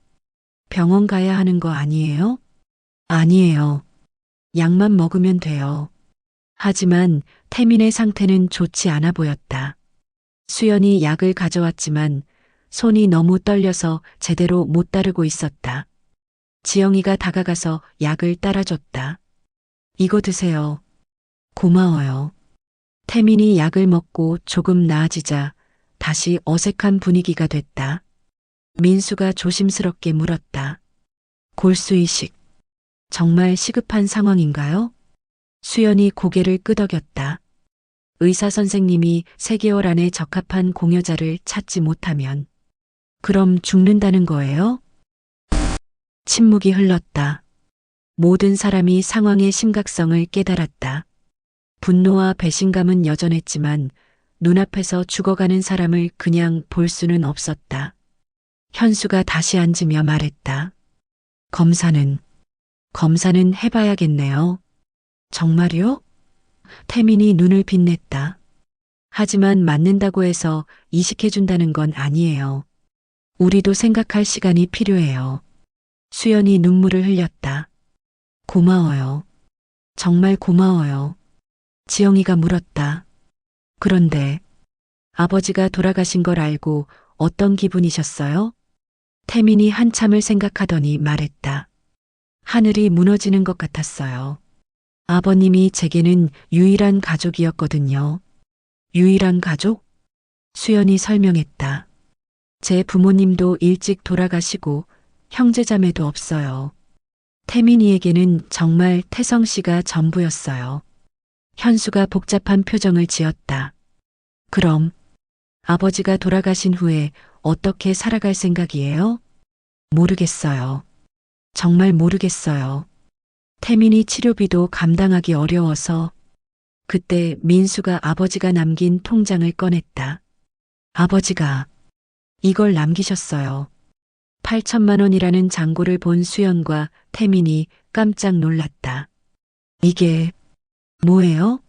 병원 가야 하는 거 아니에요? 아니에요. 약만 먹으면 돼요. 하지만 태민의 상태는 좋지 않아 보였다. 수연이 약을 가져왔지만 손이 너무 떨려서 제대로 못 따르고 있었다. 지영이가 다가가서 약을 따라줬다. 이거 드세요. 고마워요. 태민이 약을 먹고 조금 나아지자 다시 어색한 분위기가 됐다. 민수가 조심스럽게 물었다. 골수이식. 정말 시급한 상황인가요? 수연이 고개를 끄덕였다. 의사 선생님이 3개월 안에 적합한 공여자를 찾지 못하면 그럼 죽는다는 거예요? 침묵이 흘렀다. 모든 사람이 상황의 심각성을 깨달았다. 분노와 배신감은 여전했지만 눈앞에서 죽어가는 사람을 그냥 볼 수는 없었다. 현수가 다시 앉으며 말했다. 검사는 해봐야겠네요. 정말요? 태민이 눈을 빛냈다. 하지만 맞는다고 해서 이식해준다는 건 아니에요. 우리도 생각할 시간이 필요해요. 수연이 눈물을 흘렸다. 고마워요. 정말 고마워요. 지영이가 물었다. 그런데 아버지가 돌아가신 걸 알고 어떤 기분이셨어요? 태민이 한참을 생각하더니 말했다. 하늘이 무너지는 것 같았어요. 아버님이 제게는 유일한 가족이었거든요. 유일한 가족? 수연이 설명했다. 제 부모님도 일찍 돌아가시고 형제자매도 없어요. 태민이에게는 정말 태성 씨가 전부였어요. 현수가 복잡한 표정을 지었다. 그럼 아버지가 돌아가신 후에 어떻게 살아갈 생각이에요? 모르겠어요. 정말 모르겠어요. 태민이 치료비도 감당하기 어려워서. 그때 민수가 아버지가 남긴 통장을 꺼냈다. 아버지가 이걸 남기셨어요. 8천만 원이라는 잔고를 본 수연과 태민이 깜짝 놀랐다. 이게 뭐예요?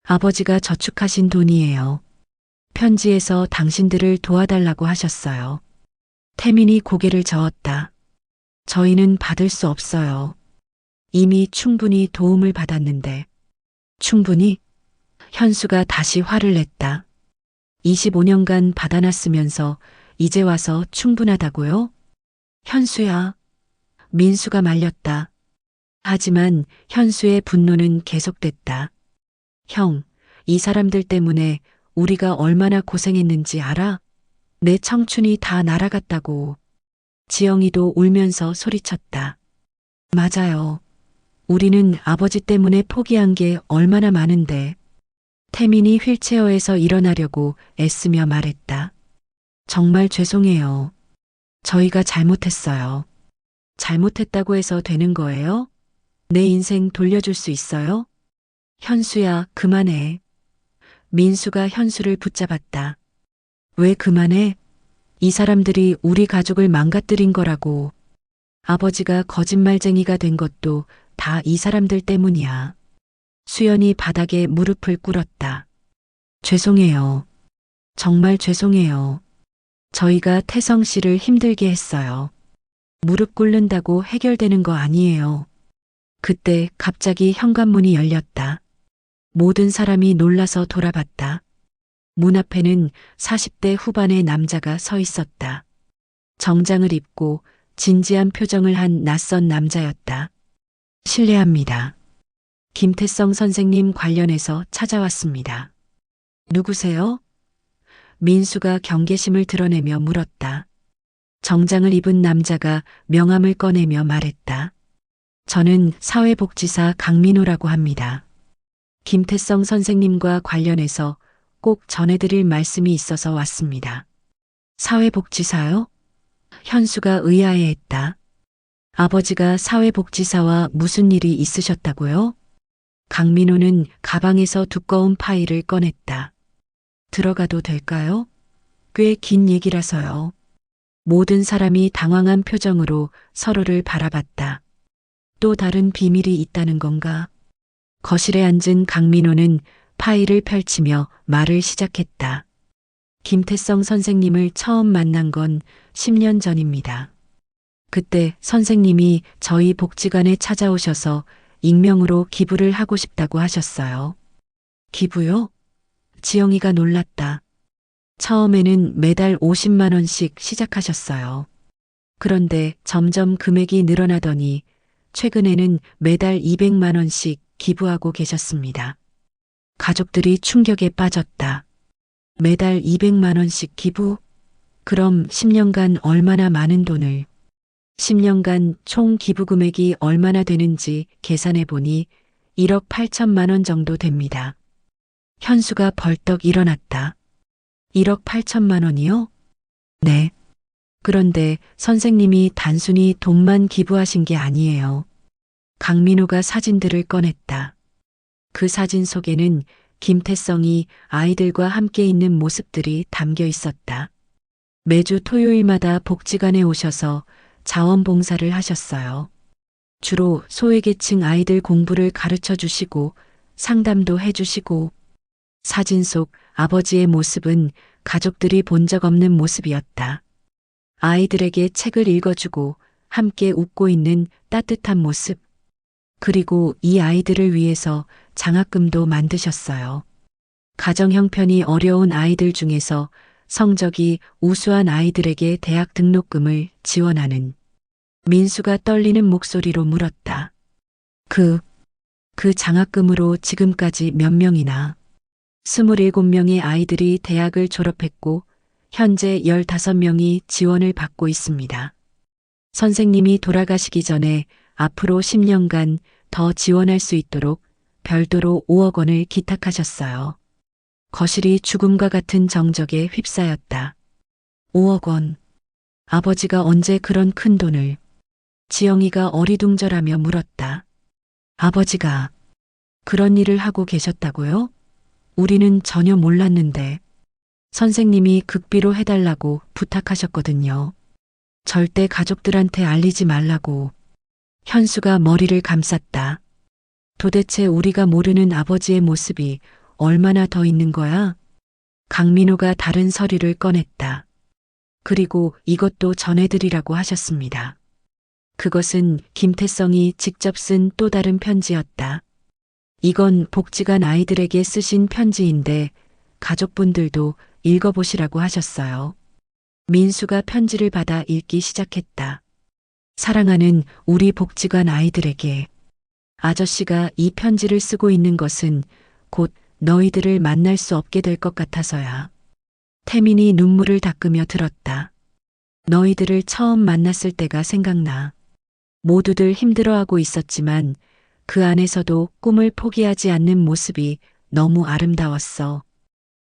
아버지가 저축하신 돈이에요. 편지에서 당신들을 도와달라고 하셨어요. 태민이 고개를 저었다. 저희는 받을 수 없어요. 이미 충분히 도움을 받았는데. 충분히? 현수가 다시 화를 냈다. 25년간 받아놨으면서 이제 와서 충분하다고요? 현수야. 민수가 말렸다. 하지만 현수의 분노는 계속됐다. 형, 이 사람들 때문에 우리가 얼마나 고생했는지 알아? 내 청춘이 다 날아갔다고. 지영이도 울면서 소리쳤다. 맞아요. 우리는 아버지 때문에 포기한 게 얼마나 많은데. 태민이 휠체어에서 일어나려고 애쓰며 말했다. 정말 죄송해요. 저희가 잘못했어요. 잘못했다고 해서 되는 거예요? 내 인생 돌려줄 수 있어요? 현수야, 그만해. 민수가 현수를 붙잡았다. 왜 그만해? 이 사람들이 우리 가족을 망가뜨린 거라고. 아버지가 거짓말쟁이가 된 것도 다 이 사람들 때문이야. 수연이 바닥에 무릎을 꿇었다. 죄송해요. 정말 죄송해요. 저희가 태성 씨를 힘들게 했어요. 무릎 꿇는다고 해결되는 거 아니에요. 그때 갑자기 현관문이 열렸다. 모든 사람이 놀라서 돌아봤다. 문 앞에는 40대 후반의 남자가 서 있었다. 정장을 입고 진지한 표정을 한 낯선 남자였다. 실례합니다. 김태성 선생님 관련해서 찾아왔습니다. 누구세요? 민수가 경계심을 드러내며 물었다. 정장을 입은 남자가 명함을 꺼내며 말했다. 저는 사회복지사 강민호라고 합니다. 김태성 선생님과 관련해서 꼭 전해드릴 말씀이 있어서 왔습니다. 사회복지사요? 현수가 의아해했다. 아버지가 사회복지사와 무슨 일이 있으셨다고요? 강민호는 가방에서 두꺼운 파일을 꺼냈다. 들어가도 될까요? 꽤 긴 얘기라서요. 모든 사람이 당황한 표정으로 서로를 바라봤다. 또 다른 비밀이 있다는 건가? 거실에 앉은 강민호는 파일을 펼치며 말을 시작했다. 김태성 선생님을 처음 만난 건 10년 전입니다. 그때 선생님이 저희 복지관에 찾아오셔서 익명으로 기부를 하고 싶다고 하셨어요. 기부요? 지영이가 놀랐다. 처음에는 매달 50만 원씩 시작하셨어요. 그런데 점점 금액이 늘어나더니 최근에는 매달 200만 원씩 기부하고 계셨습니다. 가족들이 충격에 빠졌다. 매달 200만 원씩 기부? 그럼 10년간 얼마나 많은 돈을? 10년간 총 기부 금액이 얼마나 되는지 계산해 보니 1억 8천만 원 정도 됩니다. 현수가 벌떡 일어났다. 1억 8천만 원이요? 네. 그런데 선생님이 단순히 돈만 기부하신 게 아니에요. 강민호가 사진들을 꺼냈다. 그 사진 속에는 김태성이 아이들과 함께 있는 모습들이 담겨 있었다. 매주 토요일마다 복지관에 오셔서 자원봉사를 하셨어요. 주로 소외계층 아이들 공부를 가르쳐 주시고 상담도 해주시고 사진 속 아버지의 모습은 가족들이 본 적 없는 모습이었다. 아이들에게 책을 읽어주고 함께 웃고 있는 따뜻한 모습. 그리고 이 아이들을 위해서 장학금도 만드셨어요. 가정 형편이 어려운 아이들 중에서 성적이 우수한 아이들에게 대학 등록금을 지원하는. 민수가 떨리는 목소리로 물었다. 그 장학금으로 지금까지 몇 명이나? 27명의 아이들이 대학을 졸업했고 현재 15명이 지원을 받고 있습니다. 선생님이 돌아가시기 전에 앞으로 10년간 더 지원할 수 있도록 별도로 5억 원을 기탁하셨어요. 거실이 죽음과 같은 정적에 휩싸였다. 5억 원. 아버지가 언제 그런 큰 돈을? 지영이가 어리둥절하며 물었다. 아버지가 그런 일을 하고 계셨다고요? 우리는 전혀 몰랐는데 선생님이 극비로 해달라고 부탁하셨거든요. 절대 가족들한테 알리지 말라고. 현수가 머리를 감쌌다. 도대체 우리가 모르는 아버지의 모습이 얼마나 더 있는 거야? 강민호가 다른 서류를 꺼냈다. 그리고 이것도 전해드리라고 하셨습니다. 그것은 김태성이 직접 쓴 또 다른 편지였다. 이건 복지관 아이들에게 쓰신 편지인데 가족분들도 읽어보시라고 하셨어요. 민수가 편지를 받아 읽기 시작했다. 사랑하는 우리 복지관 아이들에게 아저씨가 이 편지를 쓰고 있는 것은 곧 너희들을 만날 수 없게 될 것 같아서야. 태민이 눈물을 닦으며 들었다. 너희들을 처음 만났을 때가 생각나. 모두들 힘들어하고 있었지만 그 안에서도 꿈을 포기하지 않는 모습이 너무 아름다웠어.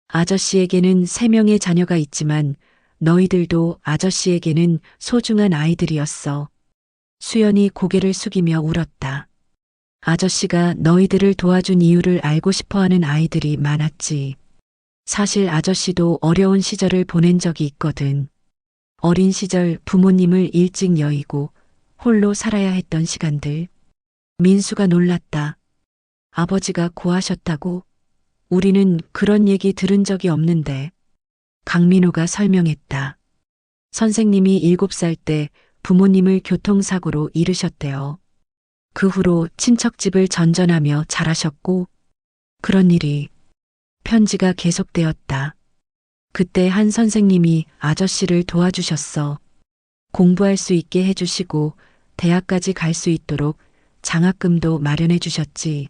아저씨에게는 3명의 자녀가 있지만 너희들도 아저씨에게는 소중한 아이들이었어. 수연이 고개를 숙이며 울었다. 아저씨가 너희들을 도와준 이유를 알고 싶어하는 아이들이 많았지. 사실 아저씨도 어려운 시절을 보낸 적이 있거든. 어린 시절 부모님을 일찍 여의고 홀로 살아야 했던 시간들. 민수가 놀랐다. 아버지가 고하셨다고? 우리는 그런 얘기 들은 적이 없는데. 강민호가 설명했다. 선생님이 7살 때 부모님을 교통사고로 잃으셨대요. 그 후로 친척집을 전전하며 자라셨고, 그런 일이 편지가 계속되었다. 그때 한 선생님이 아저씨를 도와주셨어. 공부할 수 있게 해주시고 대학까지 갈 수 있도록 장학금도 마련해 주셨지.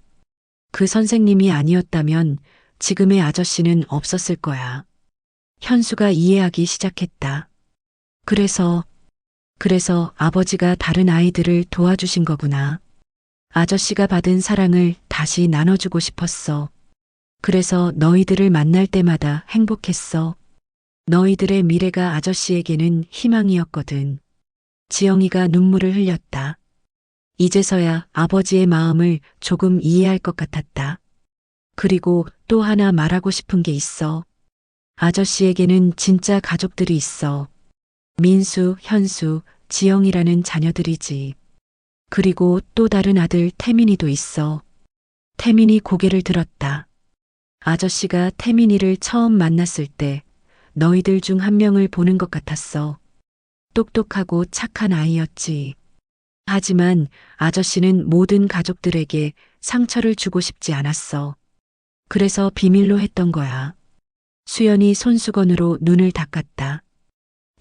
그 선생님이 아니었다면 지금의 아저씨는 없었을 거야. 현수가 이해하기 시작했다. 그래서 아버지가 다른 아이들을 도와주신 거구나. 아저씨가 받은 사랑을 다시 나눠주고 싶었어. 그래서 너희들을 만날 때마다 행복했어. 너희들의 미래가 아저씨에게는 희망이었거든. 지영이가 눈물을 흘렸다. 이제서야 아버지의 마음을 조금 이해할 것 같았다. 그리고 또 하나 말하고 싶은 게 있어. 아저씨에게는 진짜 가족들이 있어. 민수, 현수, 지영이라는 자녀들이지. 그리고 또 다른 아들 태민이도 있어. 태민이 고개를 들었다. 아저씨가 태민이를 처음 만났을 때 너희들 중 한 명을 보는 것 같았어. 똑똑하고 착한 아이였지. 하지만 아저씨는 모든 가족들에게 상처를 주고 싶지 않았어. 그래서 비밀로 했던 거야. 수연이 손수건으로 눈을 닦았다.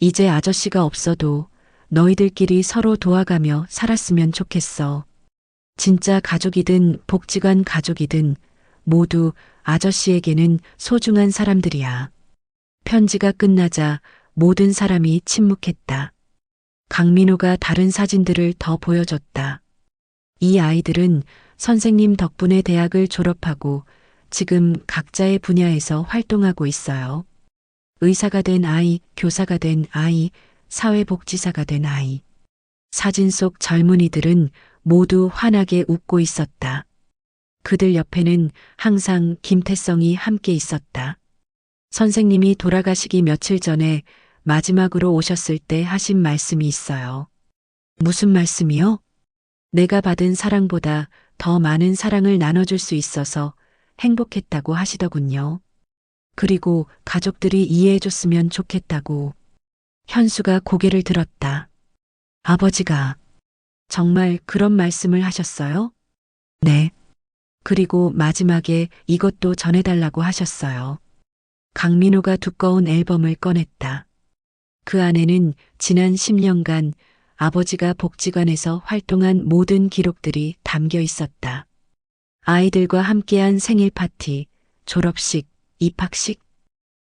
이제 아저씨가 없어도 너희들끼리 서로 도와가며 살았으면 좋겠어. 진짜 가족이든 복지관 가족이든 모두 아저씨에게는 소중한 사람들이야. 편지가 끝나자 모든 사람이 침묵했다. 강민호가 다른 사진들을 더 보여줬다. 이 아이들은 선생님 덕분에 대학을 졸업하고 지금 각자의 분야에서 활동하고 있어요. 의사가 된 아이, 교사가 된 아이, 사회복지사가 된 아이. 사진 속 젊은이들은 모두 환하게 웃고 있었다. 그들 옆에는 항상 김태성이 함께 있었다. 선생님이 돌아가시기 며칠 전에 마지막으로 오셨을 때 하신 말씀이 있어요. 무슨 말씀이요? 내가 받은 사랑보다 더 많은 사랑을 나눠줄 수 있어서 행복했다고 하시더군요. 그리고 가족들이 이해해줬으면 좋겠다고. 현수가 고개를 들었다. 아버지가 정말 그런 말씀을 하셨어요? 네. 그리고 마지막에 이것도 전해달라고 하셨어요. 강민호가 두꺼운 앨범을 꺼냈다. 그 안에는 지난 10년간 아버지가 복지관에서 활동한 모든 기록들이 담겨 있었다. 아이들과 함께한 생일 파티, 졸업식, 입학식,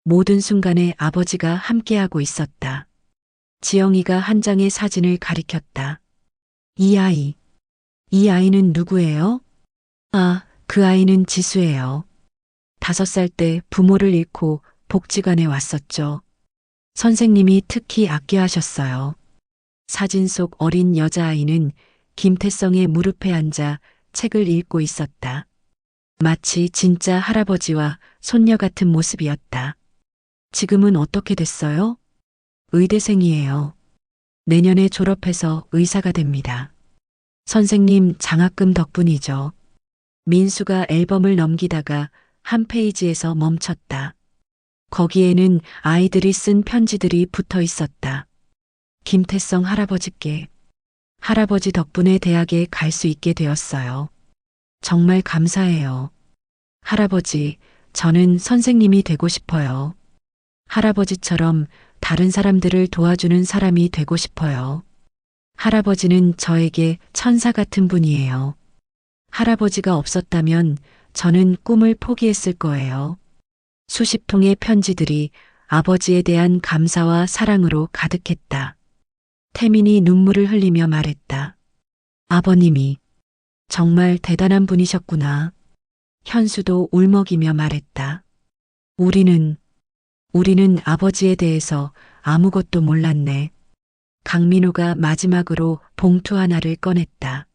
모든 순간에 아버지가 함께하고 있었다. 지영이가 한 장의 사진을 가리켰다. 이 아이는 누구예요? 아, 그 아이는 지수예요. 5살 때 부모를 잃고 복지관에 왔었죠. 선생님이 특히 아껴하셨어요. 사진 속 어린 여자아이는 김태성의 무릎에 앉아 책을 읽고 있었다. 마치 진짜 할아버지와 손녀 같은 모습이었다. 지금은 어떻게 됐어요? 의대생이에요. 내년에 졸업해서 의사가 됩니다. 선생님 장학금 덕분이죠. 민수가 앨범을 넘기다가 한 페이지에서 멈췄다. 거기에는 아이들이 쓴 편지들이 붙어 있었다. 김태성 할아버지께. 할아버지 덕분에 대학에 갈 수 있게 되었어요. 정말 감사해요. 할아버지, 저는 선생님이 되고 싶어요. 할아버지처럼 다른 사람들을 도와주는 사람이 되고 싶어요. 할아버지는 저에게 천사 같은 분이에요. 할아버지가 없었다면 저는 꿈을 포기했을 거예요. 수십 통의 편지들이 아버지에 대한 감사와 사랑으로 가득했다. 태민이 눈물을 흘리며 말했다. 아버님이 정말 대단한 분이셨구나. 현수도 울먹이며 말했다. 우리는 아버지에 대해서 아무것도 몰랐네. 강민호가 마지막으로 봉투 하나를 꺼냈다.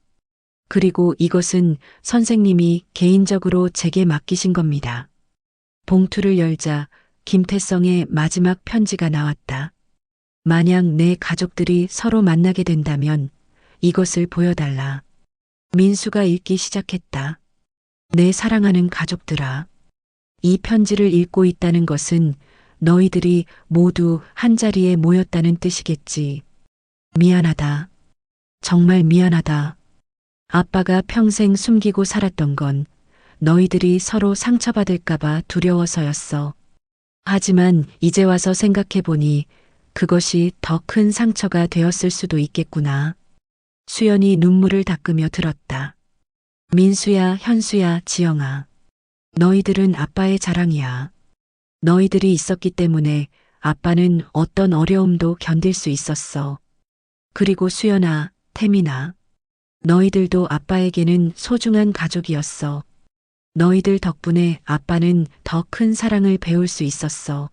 그리고 이것은 선생님이 개인적으로 제게 맡기신 겁니다. 봉투를 열자 김태성의 마지막 편지가 나왔다. 만약 내 가족들이 서로 만나게 된다면 이것을 보여달라. 민수가 읽기 시작했다. 내 사랑하는 가족들아. 이 편지를 읽고 있다는 것은 너희들이 모두 한자리에 모였다는 뜻이겠지. 미안하다. 정말 미안하다. 아빠가 평생 숨기고 살았던 건 너희들이 서로 상처받을까봐 두려워서였어. 하지만 이제 와서 생각해보니 그것이 더 큰 상처가 되었을 수도 있겠구나. 수연이 눈물을 닦으며 들었다. 민수야, 현수야, 지영아. 너희들은 아빠의 자랑이야. 너희들이 있었기 때문에 아빠는 어떤 어려움도 견딜 수 있었어. 그리고 수연아, 태민아. 너희들도 아빠에게는 소중한 가족이었어. 너희들 덕분에 아빠는 더 큰 사랑을 배울 수 있었어.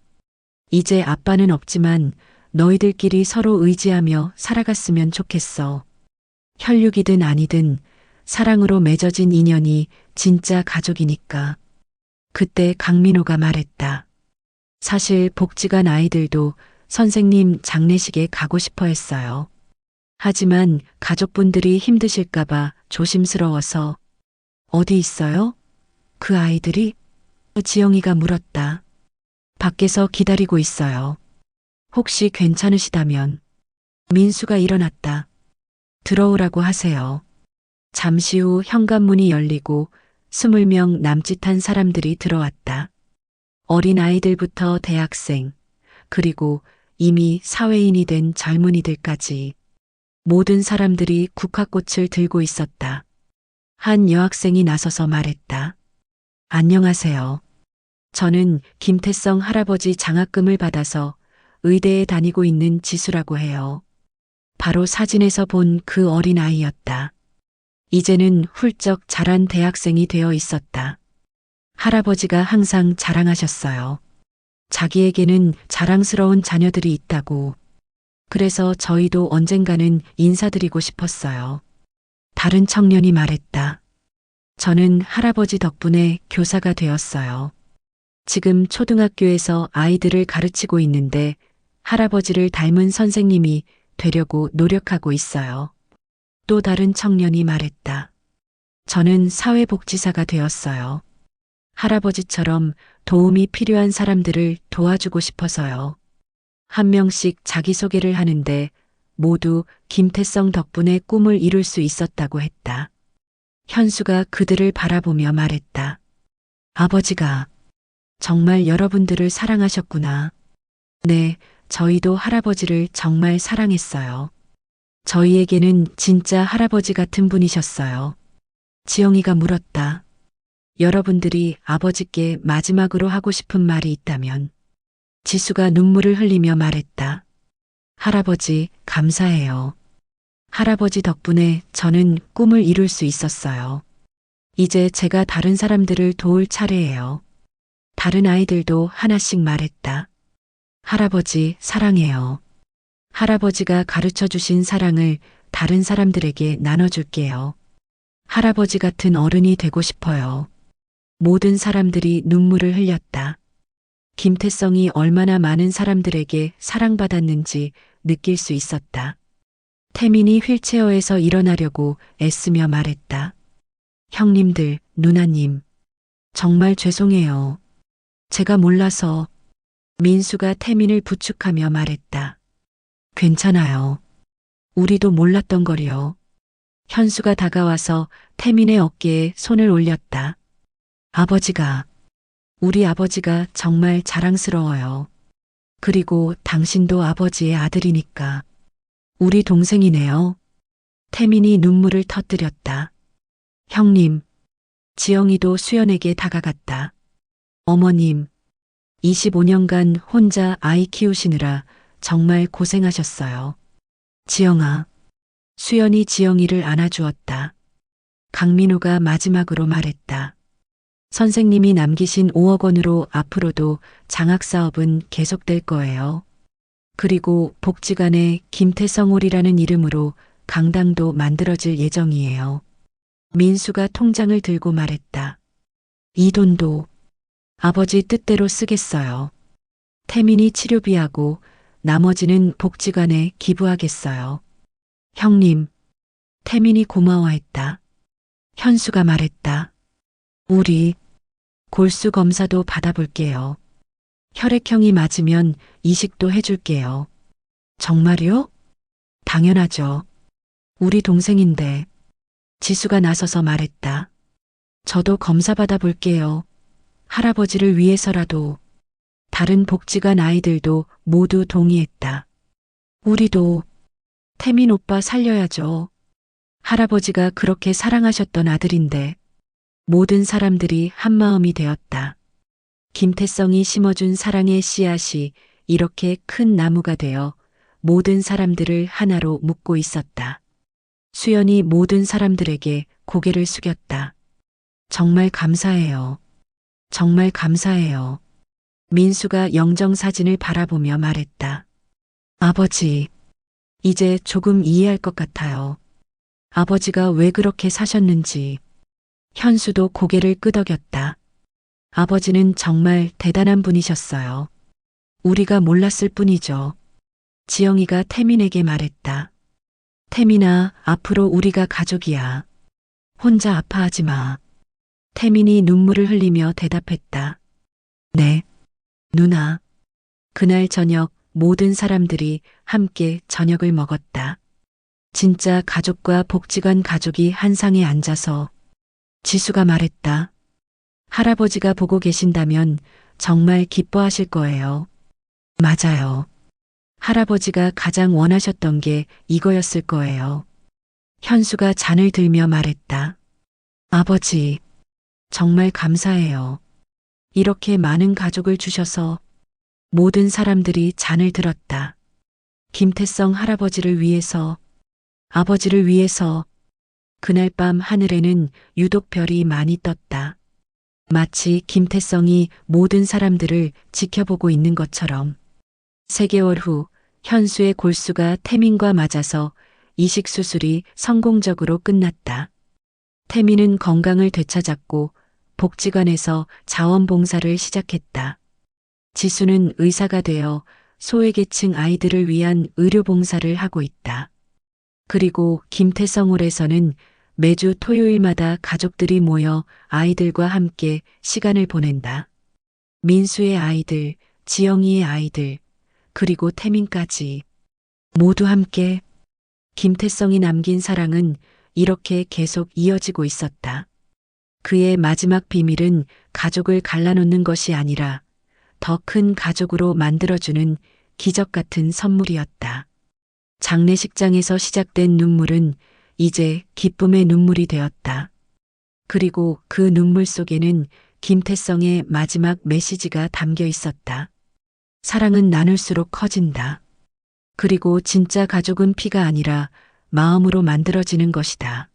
이제 아빠는 없지만 너희들끼리 서로 의지하며 살아갔으면 좋겠어. 혈육이든 아니든 사랑으로 맺어진 인연이 진짜 가족이니까. 그때 강민호가 말했다. 사실 복지관 아이들도 선생님 장례식에 가고 싶어 했어요. 하지만 가족분들이 힘드실까봐 조심스러워서. 어디 있어요? 그 아이들이? 지영이가 물었다. 밖에서 기다리고 있어요. 혹시 괜찮으시다면. 민수가 일어났다. 들어오라고 하세요. 잠시 후 현관문이 열리고 20명 남짓한 사람들이 들어왔다. 어린 아이들부터 대학생, 그리고 이미 사회인이 된 젊은이들까지. 모든 사람들이 국화꽃을 들고 있었다. 한 여학생이 나서서 말했다. 안녕하세요. 저는 김태성 할아버지 장학금을 받아서 의대에 다니고 있는 지수라고 해요. 바로 사진에서 본 그 어린 아이였다. 이제는 훌쩍 자란 대학생이 되어 있었다. 할아버지가 항상 자랑하셨어요. 자기에게는 자랑스러운 자녀들이 있다고. 그래서 저희도 언젠가는 인사드리고 싶었어요. 다른 청년이 말했다. 저는 할아버지 덕분에 교사가 되었어요. 지금 초등학교에서 아이들을 가르치고 있는데 할아버지를 닮은 선생님이 되려고 노력하고 있어요. 또 다른 청년이 말했다. 저는 사회복지사가 되었어요. 할아버지처럼 도움이 필요한 사람들을 도와주고 싶어서요. 한 명씩 자기소개를 하는데 모두 김태성 덕분에 꿈을 이룰 수 있었다고 했다. 현수가 그들을 바라보며 말했다. 아버지가 정말 여러분들을 사랑하셨구나. 네, 저희도 할아버지를 정말 사랑했어요. 저희에게는 진짜 할아버지 같은 분이셨어요. 지영이가 물었다. 여러분들이 아버지께 마지막으로 하고 싶은 말이 있다면. 지수가 눈물을 흘리며 말했다. 할아버지, 감사해요. 할아버지 덕분에 저는 꿈을 이룰 수 있었어요. 이제 제가 다른 사람들을 도울 차례예요. 다른 아이들도 하나씩 말했다. 할아버지, 사랑해요. 할아버지가 가르쳐 주신 사랑을 다른 사람들에게 나눠줄게요. 할아버지 같은 어른이 되고 싶어요. 모든 사람들이 눈물을 흘렸다. 김태성이 얼마나 많은 사람들에게 사랑받았는지 느낄 수 있었다. 태민이 휠체어에서 일어나려고 애쓰며 말했다. 형님들, 누나님, 정말 죄송해요. 제가 몰라서. 민수가 태민을 부축하며 말했다. 괜찮아요. 우리도 몰랐던 거리요. 현수가 다가와서 태민의 어깨에 손을 올렸다. 우리 아버지가 정말 자랑스러워요. 그리고 당신도 아버지의 아들이니까. 우리 동생이네요. 태민이 눈물을 터뜨렸다. 형님, 지영이도 수연에게 다가갔다. 어머님, 25년간 혼자 아이 키우시느라 정말 고생하셨어요. 지영아, 수연이 지영이를 안아주었다. 강민우가 마지막으로 말했다. 선생님이 남기신 5억 원으로 앞으로도 장학사업은 계속될 거예요. 그리고 복지관에 김태성홀이라는 이름으로 강당도 만들어질 예정이에요. 민수가 통장을 들고 말했다. 이 돈도 아버지 뜻대로 쓰겠어요. 태민이 치료비하고 나머지는 복지관에 기부하겠어요. 형님, 태민이 고마워했다. 현수가 말했다. 우리 골수 검사도 받아볼게요. 혈액형이 맞으면 이식도 해줄게요. 정말요? 당연하죠. 우리 동생인데. 지수가 나서서 말했다. 저도 검사 받아볼게요. 할아버지를 위해서라도. 다른 복지관 아이들도 모두 동의했다. 우리도 태민 오빠 살려야죠. 할아버지가 그렇게 사랑하셨던 아들인데 모든 사람들이 한마음이 되었다. 김태성이 심어준 사랑의 씨앗이 이렇게 큰 나무가 되어 모든 사람들을 하나로 묶고 있었다. 수연이 모든 사람들에게 고개를 숙였다. 정말 감사해요. 정말 감사해요. 민수가 영정사진을 바라보며 말했다. 아버지, 이제 조금 이해할 것 같아요. 아버지가 왜 그렇게 사셨는지. 현수도 고개를 끄덕였다. 아버지는 정말 대단한 분이셨어요. 우리가 몰랐을 뿐이죠. 지영이가 태민에게 말했다. 태민아, 앞으로 우리가 가족이야. 혼자 아파하지 마. 태민이 눈물을 흘리며 대답했다. 네, 누나. 그날 저녁 모든 사람들이 함께 저녁을 먹었다. 진짜 가족과 복지관 가족이 한 상에 앉아서 지수가 말했다. 할아버지가 보고 계신다면 정말 기뻐하실 거예요. 맞아요. 할아버지가 가장 원하셨던 게 이거였을 거예요. 현수가 잔을 들며 말했다. 아버지, 정말 감사해요. 이렇게 많은 가족을 주셔서. 모든 사람들이 잔을 들었다. 김태성 할아버지를 위해서, 아버지를 위해서. 그날 밤 하늘에는 유독 별이 많이 떴다. 마치 김태성이 모든 사람들을 지켜보고 있는 것처럼. 3개월 후 현수의 골수가 태민과 맞아서 이식 수술이 성공적으로 끝났다. 태민은 건강을 되찾았고 복지관에서 자원봉사를 시작했다. 지수는 의사가 되어 소외계층 아이들을 위한 의료봉사를 하고 있다. 그리고 김태성홀에서는 매주 토요일마다 가족들이 모여 아이들과 함께 시간을 보낸다. 민수의 아이들, 지영이의 아이들, 그리고 태민까지 모두 함께. 김태성이 남긴 사랑은 이렇게 계속 이어지고 있었다. 그의 마지막 비밀은 가족을 갈라놓는 것이 아니라 더 큰 가족으로 만들어주는 기적 같은 선물이었다. 장례식장에서 시작된 눈물은 이제 기쁨의 눈물이 되었다. 그리고 그 눈물 속에는 김태성의 마지막 메시지가 담겨 있었다. 사랑은 나눌수록 커진다. 그리고 진짜 가족은 피가 아니라 마음으로 만들어지는 것이다.